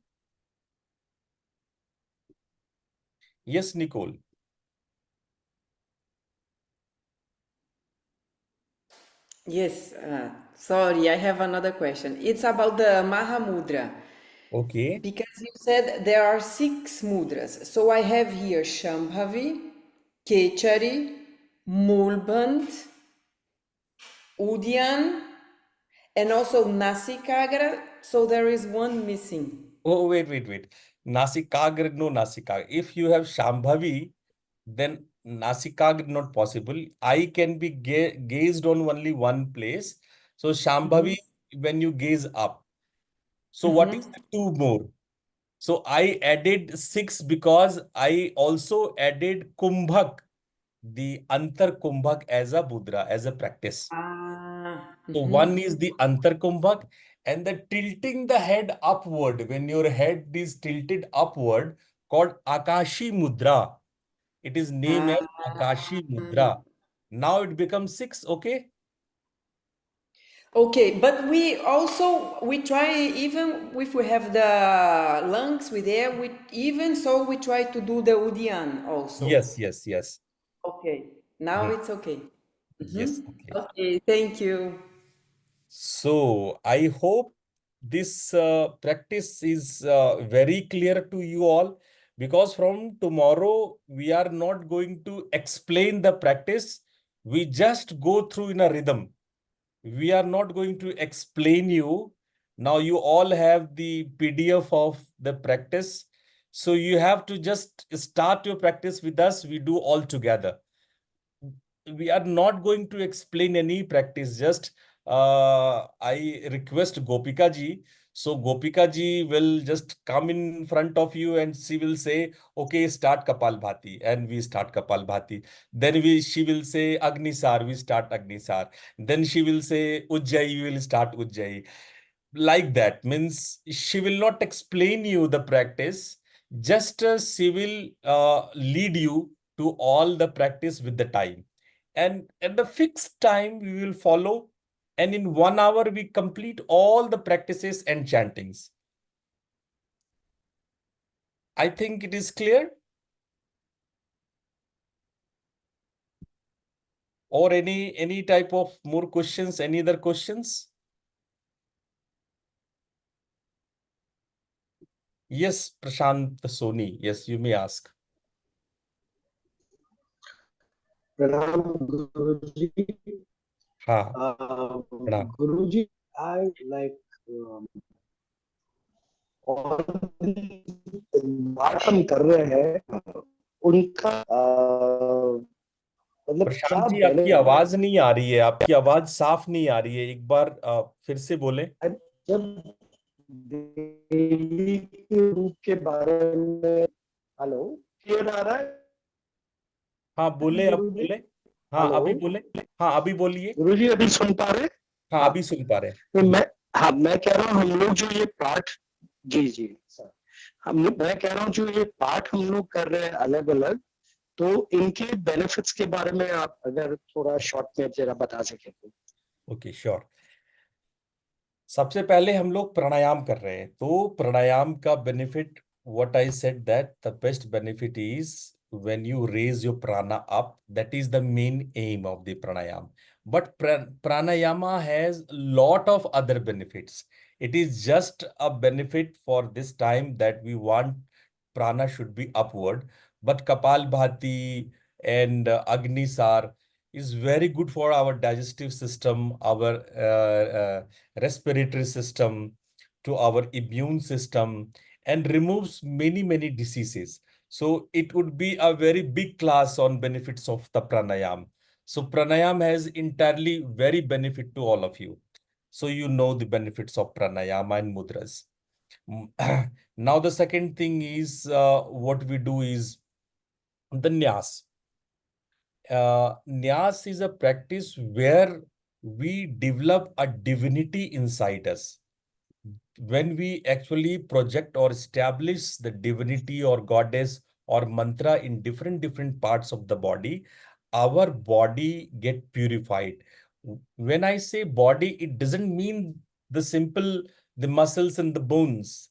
Yes, Nicole. Yes, sorry, I have another question. It's about the Mahamudra. Okay. Because you said there are 6 mudras. So I have here Shambhavi, Kechari, Mulband, Udyan, and also Nasikagra. So there is one missing. Oh, wait. Nasikagra, no Nasikagra. If you have Shambhavi, then Nasikagra not possible. Eye can be gazed on only one place. So Shambhavi, when you gaze up. So what is the 2 more? So I added 6 because I also added Kumbhak, the Antar Kumbhak as a mudra, as a practice. So one is the Antar Kumbhak, and the tilting the head upward, when your head is tilted upward, called Akashi Mudra. It is named as Akashi Mudra. Now it becomes 6, okay? Okay, but we try, even if we have the lungs with air, we try to do the Udyan also. Yes. Okay, now it's okay. Yes, okay. Okay, thank you. So I hope this practice is very clear to you all, because from tomorrow we are not going to explain the practice. We just go through in a rhythm. We are not going to explain you. Now you all have the PDF of the practice. So you have to just start your practice with us. We do all together. we are not going to explain any practice. Just I request Gopika ji. So Gopika ji will just come in front of you and she will say, okay, start Kapalbhati, and we start Kapalbhati. Then she will say Agnisar, we start Agnisar. Then she will say Ujjayi, we will start Ujjayi. Like that means she will not explain you the practice. Just she will lead you to all the practice with the time, and at the fixed time we will follow, and in 1 hour we complete all the practices and chantings. I think it is clear. Or any type of more questions, any other questions? Yes, Prashant Soni, yes, you may ask. प्रणाम गुरुजी. हाँ, प्रणाम. गुरुजी, I like और बात हम कर रहे हैं उनका मतलब क्या प्रशांत जी, आपकी आवाज नहीं आ रही है, आपकी आवाज साफ नहीं आ रही है. एक बार फिर से बोले. जब देवी के रूप के बारे में. हेलो, क्लियर आ रहा है? हाँ बोले, अब बोले. हाँ हेलो अभी बोले. हाँ अभी बोलिए. गुरुजी, अभी सुन पा रहे? हाँ अभी सुन पा रहे हैं. तो मैं कह रहा हूँ हम लोग जो ये पाठ, जी जी सर, मैं कह रहा हूँ जो ये पाठ हम लोग कर रहे हैं अलग अलग, तो इनके बेनिफिट्स के बारे में आप अगर थोड़ा शॉर्ट में जरा बता सके तो. Okay, sure. सबसे पहले हम लोग प्राणायाम कर रहे हैं, तो प्राणायाम का benefit, what I said that the best benefit is when you raise your prana up. That is the main aim of the pranayam. But pranayama has lot of other benefits. It is just a benefit for this time that we want prana should be upward. But Kapalbhati and Agnisar is very good for our digestive system, our respiratory system, to our immune system, and removes many diseases. So it would be a very big class on benefits of the pranayam. So pranayam has entirely very benefit to all of you. So you know the benefits of pranayama and mudras. Now the second thing is what we do is the nyas. Nyas is a practice where we develop a divinity inside us. When we actually project or establish the divinity or goddess or mantra in different parts of the body, our body get purified. When I say body, it doesn't mean the muscles and the bones.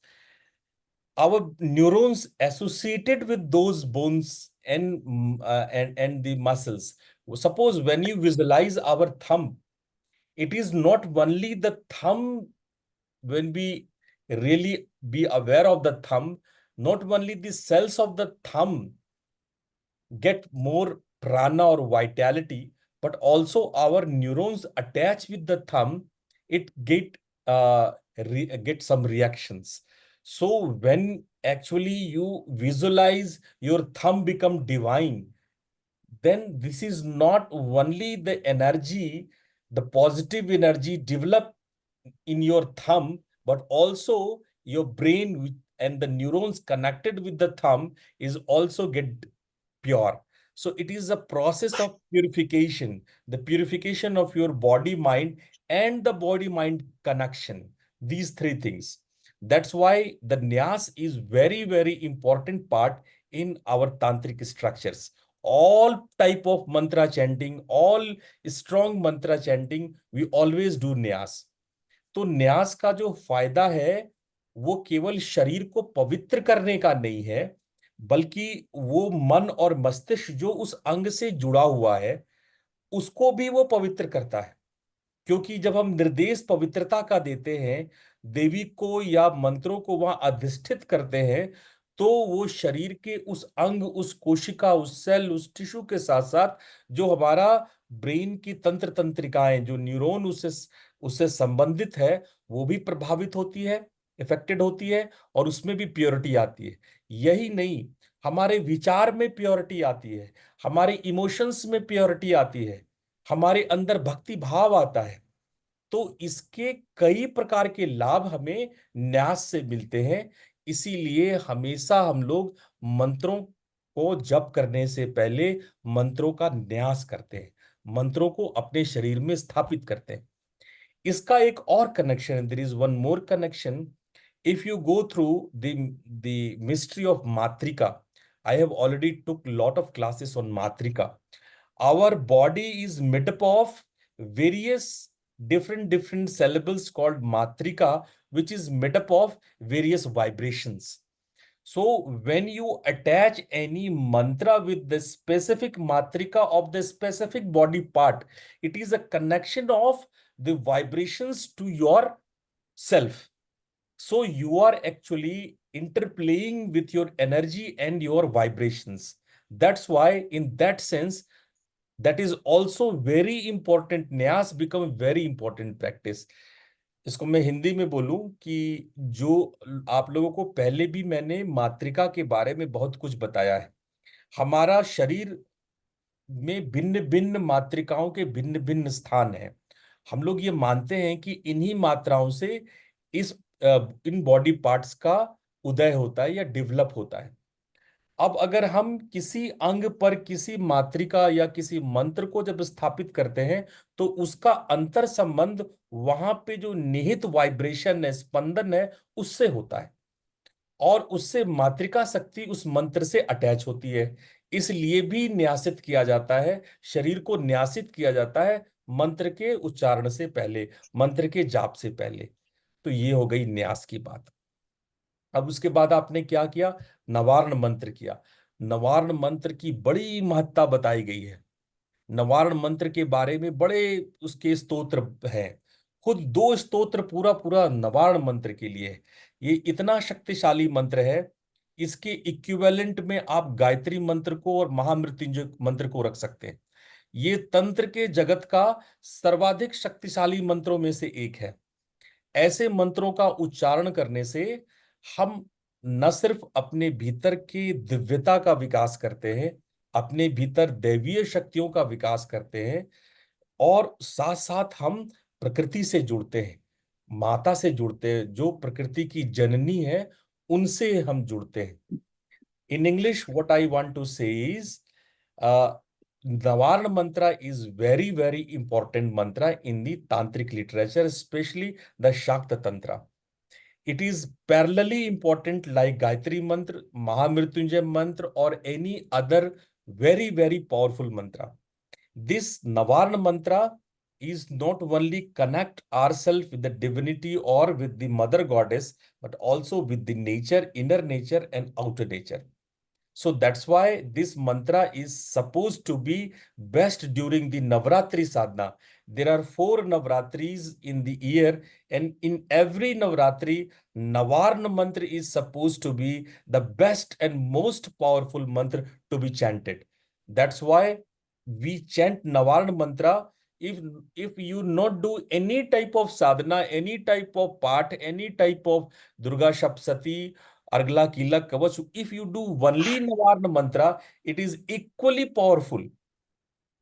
Our neurons associated with those bones and the muscles. Suppose when you visualize our thumb, it is not only the thumb. When we really be aware of the thumb, not only the cells of the thumb get more prana or vitality, but also our neurons attached with the thumb, it get some reactions. So when actually you visualize your thumb become divine, then this is not only the energy, the positive energy developed in your thumb, but also your brain and the neurons connected with the thumb is also get pure. So it is a process of purification, the purification of your body, mind, and the body mind connection. These three things. That's why the nyas is very important part in our tantric structures. All type of mantra chanting, all strong mantra chanting, we always do nyas. तो न्यास का जो फायदा है वो केवल शरीर को पवित्र करने का नहीं है, बल्कि वो मन और मस्तिष्क जो उस अंग से जुड़ा हुआ है उसको भी वो पवित्र करता है. क्योंकि जब हम निर्देश पवित्रता का देते हैं, देवी को या मंत्रों को वहां अधिष्ठित करते हैं, तो वो शरीर के उस अंग, उस कोशिका, उस सेल, उस टिश्यू के साथ साथ जो हमारा ब्रेन की तंत्र तंत्रिकाएं, जो न्यूरॉन उससे संबंधित है, वो भी प्रभावित होती है, इफेक्टेड होती है, और उसमें भी प्योरिटी आती है. यही नहीं, हमारे विचार में प्योरिटी आती है, हमारे इमोशंस में प्योरिटी आती है, हमारे अंदर भक्ति भाव आता है। तो इसके कई प्रकार के लाभ हमें न्यास से मिलते हैं। इसीलिए हमेशा हम लोग मंत्रों को जप करने से पहले मंत्रों का न्यास करते हैं, मंत्रों को अपने शरीर में स्थापित करते हैं। इसका एक और connection, there is one more connection. If you go through the mystery of Matrika, I have already took lot of classes on Matrika. Our body is made up of various different syllables called Matrika, which is made up of various vibrations. So when you attach any mantra with the specific Matrika of the specific body part, it is a connection of the vibrations to your self. So you are actually interplaying with your energy and your vibrations. That's why in that sense, that is also very important. न्यास become a very important practice. इसको मैं हिंदी में बोलूं कि जो आप लोगों को पहले भी मैंने मात्रिका के बारे में बहुत कुछ बताया है। हमारा शरीर में भिन्न भिन्न मात्रिकाओं के भिन्न भिन्न स्थान हैं। हम लोग ये मानते हैं कि इन्हीं मात्राओं से इस इन बॉडी पार्ट्स का उदय होता है या डेवलप होता है। अब अगर हम किसी अंग पर किसी मात्रिका या किसी मंत्र को जब स्थापित करते हैं तो उसका अंतर संबंध वहां पे जो निहित वाइब्रेशन है, स्पंदन है, उससे होता है और उससे मात्रिका शक्ति उस मंत्र से अटैच होती है। इसलिए भी न्यासित किया जाता है, शरीर को न्यासित किया जाता है मंत्र के उच्चारण से पहले, मंत्र के जाप से पहले। तो ये हो गई न्यास की बात। अब उसके बाद आपने क्या किया? नवार्ण मंत्र किया। नवार्ण मंत्र की बड़ी महत्ता बताई गई है। नवार्ण मंत्र के बारे में बड़े उसके स्तोत्र हैं, खुद 2 स्तोत्र पूरा पूरा नवार्ण मंत्र के लिए है। ये इतना शक्तिशाली मंत्र है, इसके इक्विवेलेंट में आप गायत्री मंत्र को और महामृत्युंजय मंत्र को रख सकते हैं। ये तंत्र के जगत का सर्वाधिक शक्तिशाली मंत्रों में से एक है। ऐसे मंत्रों का उच्चारण करने से हम न सिर्फ अपने भीतर की दिव्यता का विकास करते हैं, अपने भीतर दैवीय शक्तियों का विकास करते हैं और साथ साथ हम प्रकृति से जुड़ते हैं, माता से जुड़ते हैं, जो प्रकृति की जननी है, उनसे हम जुड़ते हैं। In English, what I want to say is, Navarna mantra is very, very important mantra in the tantric literature, especially the Shakta Tantra. It is parallelly important like Gayatri mantra, Mahamrityunjay mantra, or any other very, very powerful mantra. This Navarna mantra is not only connect ourselves with the divinity or with the mother goddess, but also with the nature, inner nature and outer nature. So that's why this mantra is supposed to be best during the Navratri sadhana. There are 4 Navratris in the year, and in every Navratri, Navarna mantra is supposed to be the best and most powerful mantra to be chanted. That's why we chant Navarna mantra. If you not do any type of sadhana, any type of part, any type of Durga Shapsati, Argala, Kila, Kavach, if you do only Navarna mantra, it is equally powerful.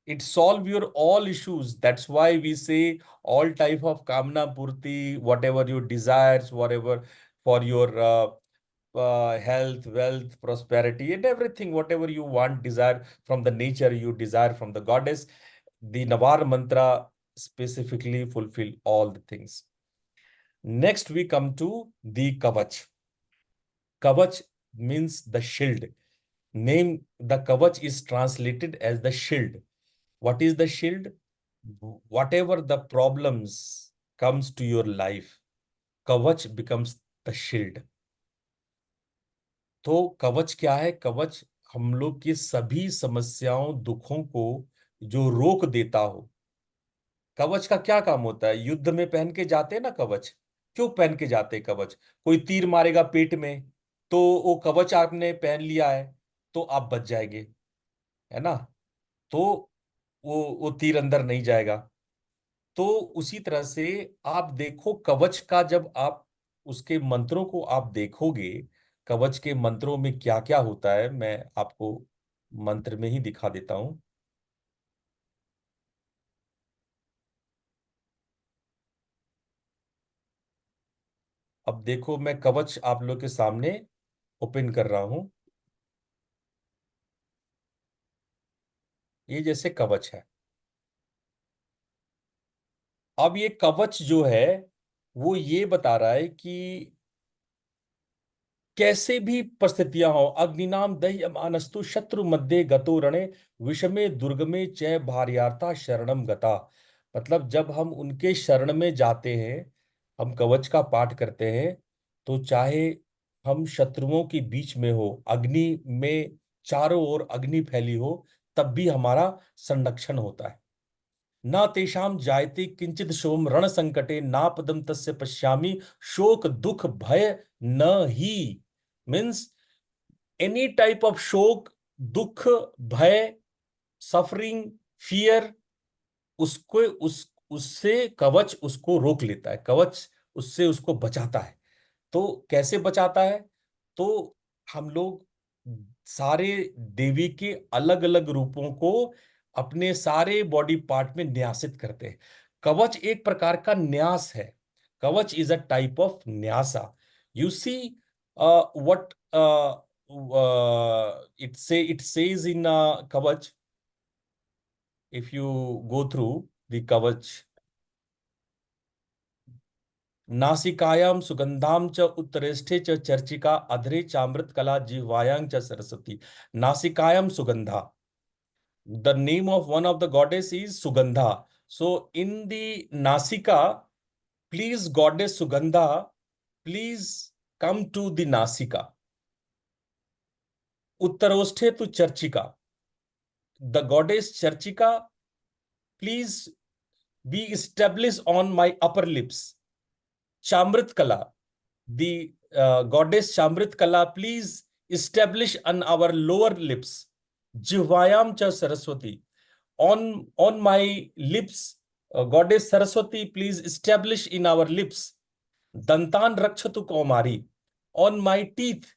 It solves your all issues. That's why we say all type of Kamna Purti, whatever your desires, whatever for your health, wealth, prosperity, and everything, whatever you want, desire from the nature, you desire from the goddess, the Navar mantra specifically fulfill all the things. Next, we come to the Kavach. Kavach means the shield. Name, the Kavach is translated as the shield. What is the shield? Whatever the problems comes to your life, Kavach becomes the shield. तो कवच क्या है? कवच हम लोग की सभी समस्याओं, दुखों को जो रोक देता हो। कवच का क्या काम होता है? युद्ध में पहन के जाते हैं ना कवच। क्यों पहन के जाते हैं कवच? कोई तीर मारेगा पेट में, तो वो कवच आपने पहन लिया है तो आप बच जाएंगे, है ना? तो वो तीर अंदर नहीं जाएगा। तो उसी तरह से आप देखो, कवच का जब आप उसके मंत्रों को आप देखोगे कवच के मंत्रों में क्या क्या होता है मैं आपको मंत्र में ही दिखा देता हूं। अब देखो, मैं कवच आप लोग के सामने ओपन कर रहा हूं। ये जैसे कवच है। अब ये कवच जो है वो ये बता रहा है कि कैसे भी परिस्थितियां हो, अग्निनाम दह्यमानस्तु शत्रु मध्य गतो रणे विषमे दुर्गमे च भार्यार्था शरणम गता। मतलब जब हम उनके शरण में जाते हैं, हम कवच का पाठ करते हैं, तो चाहे हम शत्रुओं के बीच में हो, अग्नि में चारों ओर अग्नि फैली हो, तब भी हमारा संरक्षण होता है। न तेषाम जायते किंचित शोम रण संकटे नापदम तस्य पश्यामि शोक दुख भय न ही। मीन्स एनी टाइप ऑफ शोक, दुख, भय, सफरिंग, फियर, उसको उससे कवच उसको रोक लेता है, कवच उससे उसको बचाता है। तो कैसे बचाता है? तो हम लोग सारे देवी के अलग अलग रूपों को अपने सारे बॉडी पार्ट में न्यासित करते हैं। कवच एक प्रकार का न्यास है। Kavach is a type of nyasa. You see what it says in kavach. If you go through the kavach, नासिकायाम सुगंधाम च उत्तरेष्ठे च चर्चिका अधरे चामृत कला जिह्वायां च Saraswati. नासिकायाम Sugandha, the name of one of the goddess is Sugandha. So in the Nasika, please goddess Sugandha, please come to the Nasika. Uttaroष्ठे to Charchika, the goddess Charchika, please be established on my upper lips. Chamrit Kala, the goddess Chamrit Kala, please establish on our lower lips. Jivayam cha Saraswati, on my lips, goddess Saraswati, please establish in our lips. Dantan Rakshatu Kaumari, on my teeth,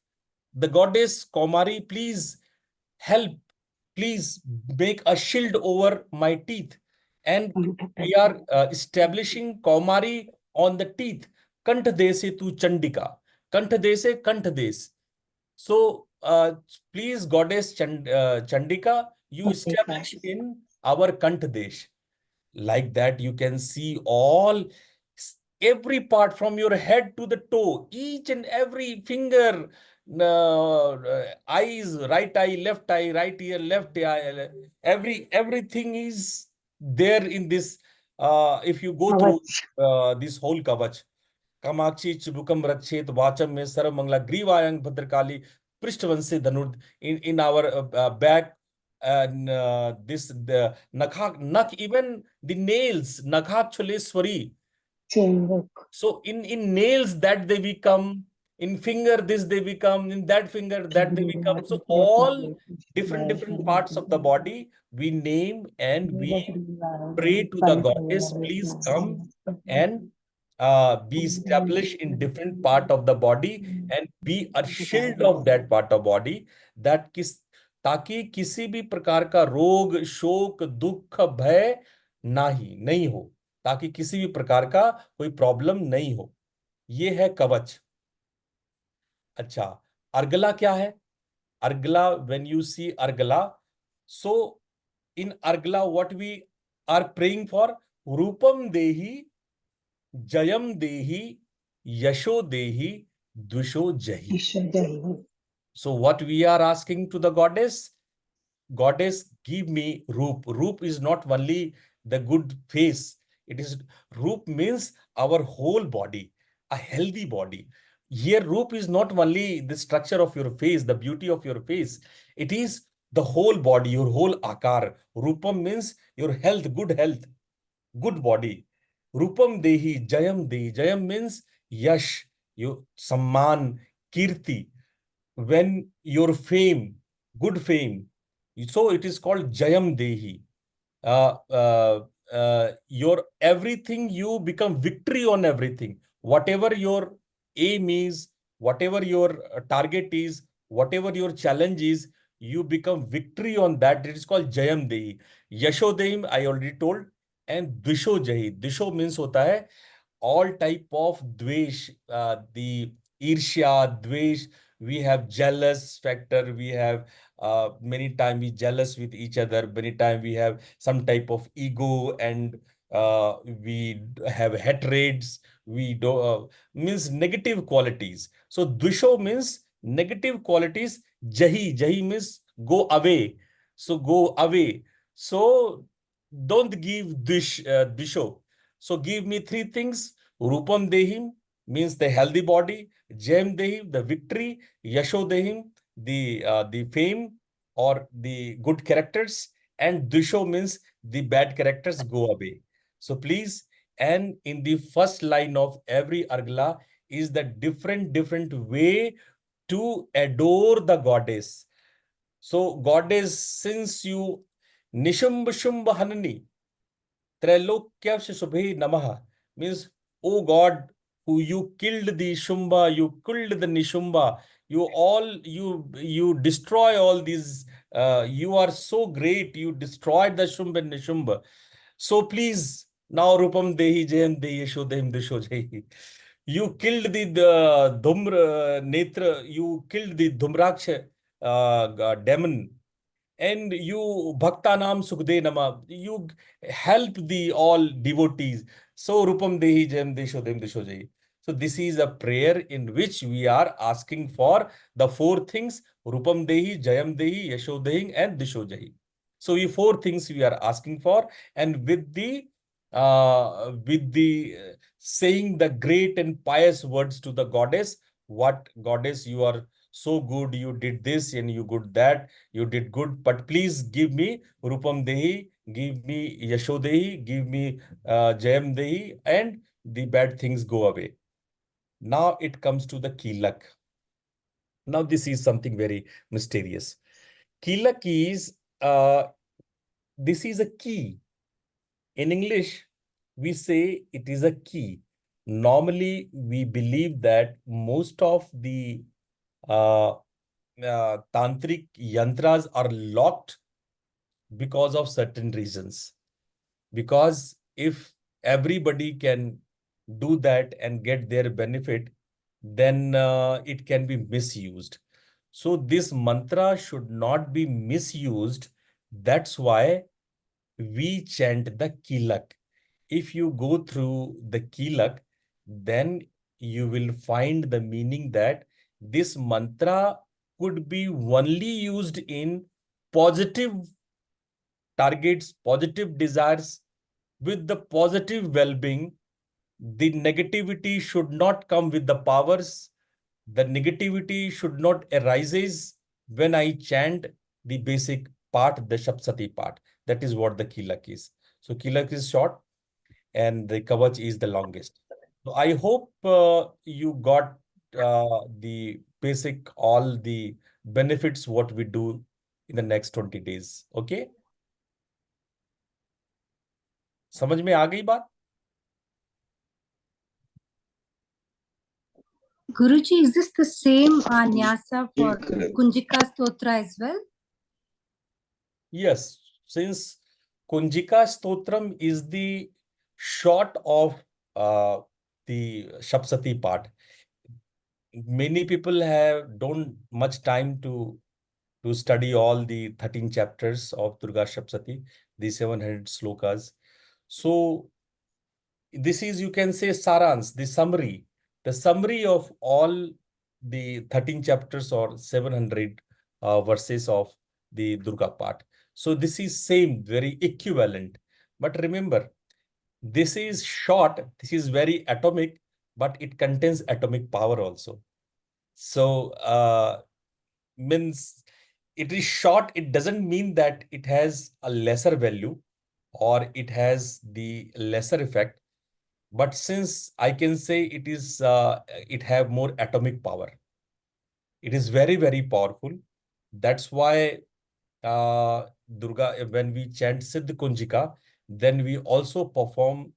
the goddess Kaumari, please help, please make a shield over my teeth. And we are establishing Kaumari on the teeth. Kanthdese tu Chandika, Kanthdese Kanthdese. So please goddess Chandika, you establish in our Kanthadesh. Like that you can see all, every part from your head to the toe, each and every finger, eyes, right eye, left eye, right ear, left eye, everything is there in this. If you go through this whole kavach, Kamakshi चिबुकम रक्षेत वाचम में सर्व Mangla ग्रीवायंग Bhadrakali पृष्ठवंशी धनुर्ध in our back, and this the nakha even the nails nakhachaleswari. So in nails that they become, in finger this they become, in that finger that they become. So all different parts of the body we name and we pray to the goddess, please come and be established in different part of the body and be a shield of that part of body, that ताकि किसी भी प्रकार का रोग, शोक, दुख, भय नहीं हो, ताकि किसी भी प्रकार का कोई प्रॉब्लम नहीं हो। ये है कवच। अच्छा, अर्गला क्या है? Argala, when you see Argala, so in Argala what we are praying for, रूपम देहि, जयम देहि, यशो देहि, द्विषो जहि। So what we are asking to the goddess, goddess, give me roop. Roop is not only the good face. It is, roop means our whole body, a healthy body. Here roop is not only the structure of your face, the beauty of your face. It is the whole body, your whole akar. Roopam means your health, good body. Rupam dehi, jayam dehi. Jayam means yash, you samman, kirti. When your fame, good fame, so it is called Jayam Dehi. Your everything, you become victory on everything. Whatever your aim is, whatever your target is, whatever your challenge is, you become victory on that. It is called Jayam Dehi. Yashodehim, I already told. And Dvisho Jahi. Dvisho means hota hai all type of dvesh, the irsha, dvesh. We have jealous factor. We have many times we jealous with each other. Many times we have some type of ego, and we have hatreds. We do means negative qualities. So dvisho means negative qualities. Jahi means go away. So go away. So don't give dvisho. So give me three things. Rupam Dehim means the healthy body. Jayam Dehim, the victory. Yasho Dehim, the fame or the good characters. And Dusho means the bad characters go away. So please, and in the first line of every Argala is the different way to adore the goddess. So goddess, since you Nishumba Shumba Hanani, Trailokyasya Subhi Namaha means, oh God, who you killed the Shumba, you killed the Nishumba, you destroy all these. You are so great, you destroyed the Shumba and Nishumba. So please, now Rupam Dehi Jayam Dehi Yashodehim Disho Jahi. You killed the Dhumra Netra, you killed the Dhumraksha demon, and you Bhaktanam Sukhde Nama, you help the all devotees. So Rupam Dehi Jayam Desho Dem Desho Jayi. So this is a prayer in which we are asking for the four things: Rupam Dehi, Jayam Dehi, Yasho Dehi, and Disho Jayi. So we four things we are asking for, and with the saying the great and pious words to the goddess. What goddess, you are so good, you did this and you good that, you did good, but please give me Rupam Dehi, give me Yashodehi, give me Jayam Dehi, and the bad things go away. Now it comes to the Kilak. Now this is something very mysterious. Kilak is, this is a key. In English, we say it is a key. Normally, we believe that most of the tantric yantras are locked because of certain reasons. Because if everybody can do that and get their benefit, then it can be misused. So this mantra should not be misused. That's why we chant the Kilak. If you go through the Kilak, then you will find the meaning that this mantra could be only used in positive targets, positive desires, with the positive well-being. The negativity should not come with the powers. The negativity should not arises when I chant the basic part, the Shapsati part. That is what the Kilak is. So Kilak is short and the Kavach is the longest. So I hope you got the basic, all the benefits, what we do in the next 20 days. Okay? समझ में आ गई बात? Guruji, is this the same nyasa for Kunjika Stotra as well? Yes, since Kunjika Stotram is the short of the Shapsati part. Many people don't much time to study all the 13 chapters of Durga Shapsati, the 700 slokas. So this is, you can say, Sarans, the summary of all the 13 chapters or 700 verses of the Durga part. So this is same, very equivalent. But remember, this is short, this is very atomic, but it contains atomic power also. So means it is short, it doesn't mean that it has a lesser value or it has the lesser effect. But since I can say it is, it have more atomic power. It is very, very powerful. That's why Durga, when we chant Siddh Kunjika, then we also perform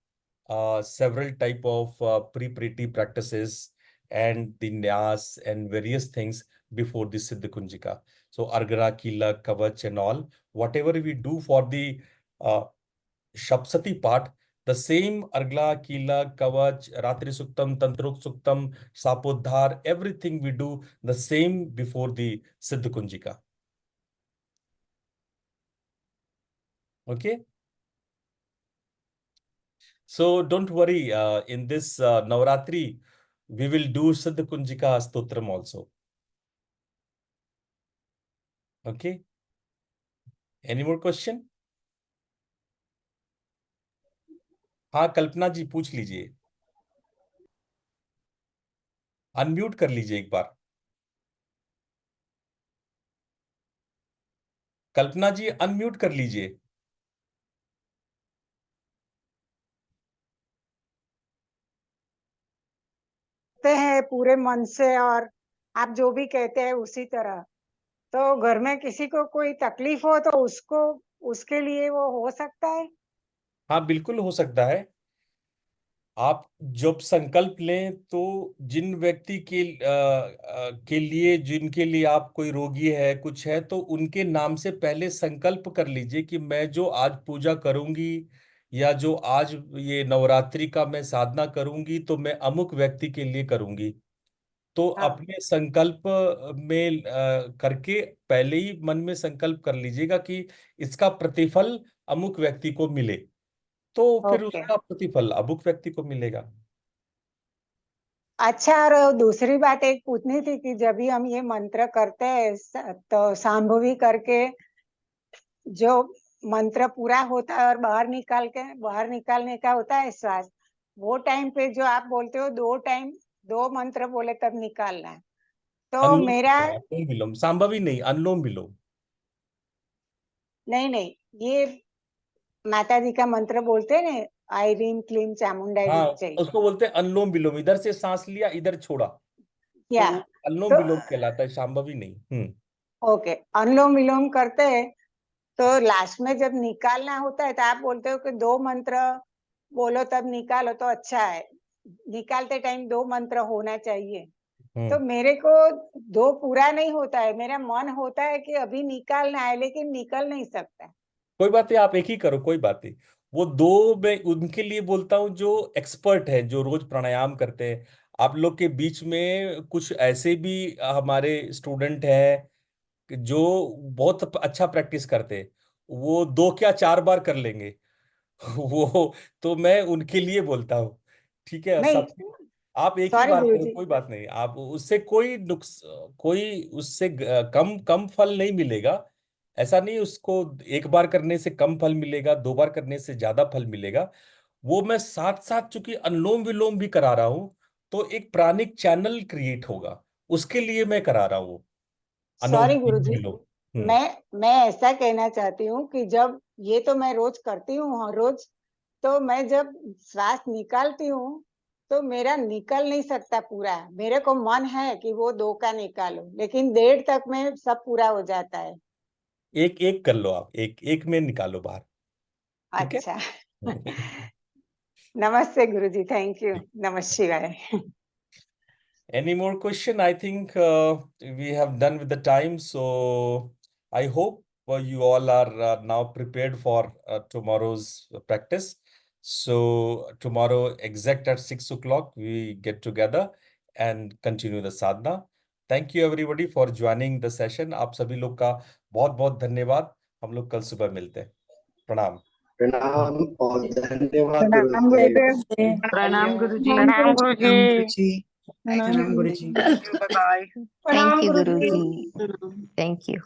several type of pre-priti practices. and the Nyas and various things before the Siddha Kunjika. So Argra, Kila, Kavach and all, whatever we do for the Shapsati part, the same Argla, Kila, Kavach, Ratri Suktam, Tantruk Suktam, Sapodhar, everything we do the same before the Siddha Kunjika. Okay? So don't worry, in this Navratri, we will do Siddha Kunjika Stotram also. Okay? Any more question? हाँ कल्पना जी पूछ लीजिए, unmute कर लीजिए एक बार। कल्पना जी unmute कर लीजिए। हैं पूरे मन से और आप जो भी कहते हैं उसी तरह, तो घर में किसी को कोई तकलीफ हो तो उसको उसके लिए वो हो सकता है? हाँ बिल्कुल हो सकता है। आप जब संकल्प लें तो जिन व्यक्ति के लिए, जिनके लिए आप कोई रोगी है कुछ है, तो उनके नाम से पहले संकल्प कर लीजिए कि मैं जो आज पूजा करूंगी या जो आज ये नवरात्रि का मैं साधना करूंगी तो मैं अमुक व्यक्ति के लिए करूंगी। तो हाँ। अपने संकल्प में करके पहले ही मन में संकल्प कर लीजिएगा कि इसका प्रतिफल अमुक व्यक्ति को मिले, तो फिर ओके। उसका प्रतिफल अमुक व्यक्ति को मिलेगा। अच्छा, और दूसरी बात एक पूछनी थी कि जब भी हम ये मंत्र करते हैं तो सांभवी करके जो मंत्र पूरा होता है और बाहर निकालने का होता है श्वास, वो टाइम पे जो आप बोलते हो 2 टाइम 2 मंत्र बोले तब निकालना है, तो अनुलोम मेरा अनुलोम विलोम, सांभवी नहीं, अनुलोम विलोम। नहीं, ये माता जी का मंत्र बोलते हैं ना, आई रीम क्लीम चामुंडाई हाँ विच्चे, उसको बोलते हैं अनुलोम विलोम, इधर से सांस लिया इधर छोड़ा, तो या वो अनुलोम तो विलोम कहलाता है, सांभवी नहीं। ओके, अनुलोम विलोम करते हैं तो लास्ट में जब निकालना होता है तो आप बोलते हो कि 2 मंत्र बोलो तब निकालो तो अच्छा है, निकालते टाइम 2 मंत्र होना चाहिए। तो मेरे को 2 पूरा नहीं होता है, मेरा मन होता है कि अभी निकालना है लेकिन निकल नहीं सकता। कोई बात नहीं, आप एक ही करो, कोई बात नहीं। वो 2 मैं उनके लिए बोलता हूँ जो एक्सपर्ट है, जो रोज प्राणायाम करते हैं। आप लोग के बीच में कुछ ऐसे भी हमारे स्टूडेंट हैं जो बहुत अच्छा प्रैक्टिस करते हैं, वो 2 क्या 4 बार कर लेंगे। वो तो मैं उनके लिए बोलता हूँ, ठीक है। नहीं, सब आप एक ही सॉरी बार करो, गुरुजी। कोई बात नहीं। आप उससे कोई उससे कम कम फल नहीं मिलेगा, ऐसा नहीं। उसको एक बार करने से कम फल मिलेगा, 2 बार करने से ज्यादा फल मिलेगा। वो मैं साथ साथ चूंकि अनुलोम विलोम भी करा रहा हूं, तो एक प्राणिक चैनल क्रिएट होगा, उसके लिए मैं करा रहा हूं सॉरी अनुलोम गुरुजी, विलोम। मैं ऐसा कहना चाहती हूँ कि जब ये तो मैं रोज करती हूँ हर रोज, तो मैं जब श्वास निकालती हूँ तो मेरा निकल नहीं सकता पूरा, मेरे को मन है कि वो 2 का निकालो लेकिन देर तक में सब पूरा हो जाता है। एक एक कर लो, आप एक एक में निकालो बाहर, ठीक है। अच्छा। नमस्ते गुरुजी, थैंक यू, नमः शिवाय। Any more question? I think we have done with the time. So I hope you all are now prepared for tomorrow's practice. So tomorrow exact at 6 o'clock, we get together and continue the sadhana. Thank you everybody for joining the session. आप सभी लोग का बहुत बहुत धन्यवाद। हम लोग कल सुबह मिलते हैं। प्रणाम। प्रणाम और धन्यवाद प्रणाम गुरुजी। प्रणाम गुरुजी। प्रणाम गुरुजी। प्रणाम गुरुजी। Bye bye. प्रणाम Thank you, गुरुजी। Guruji. Thank you.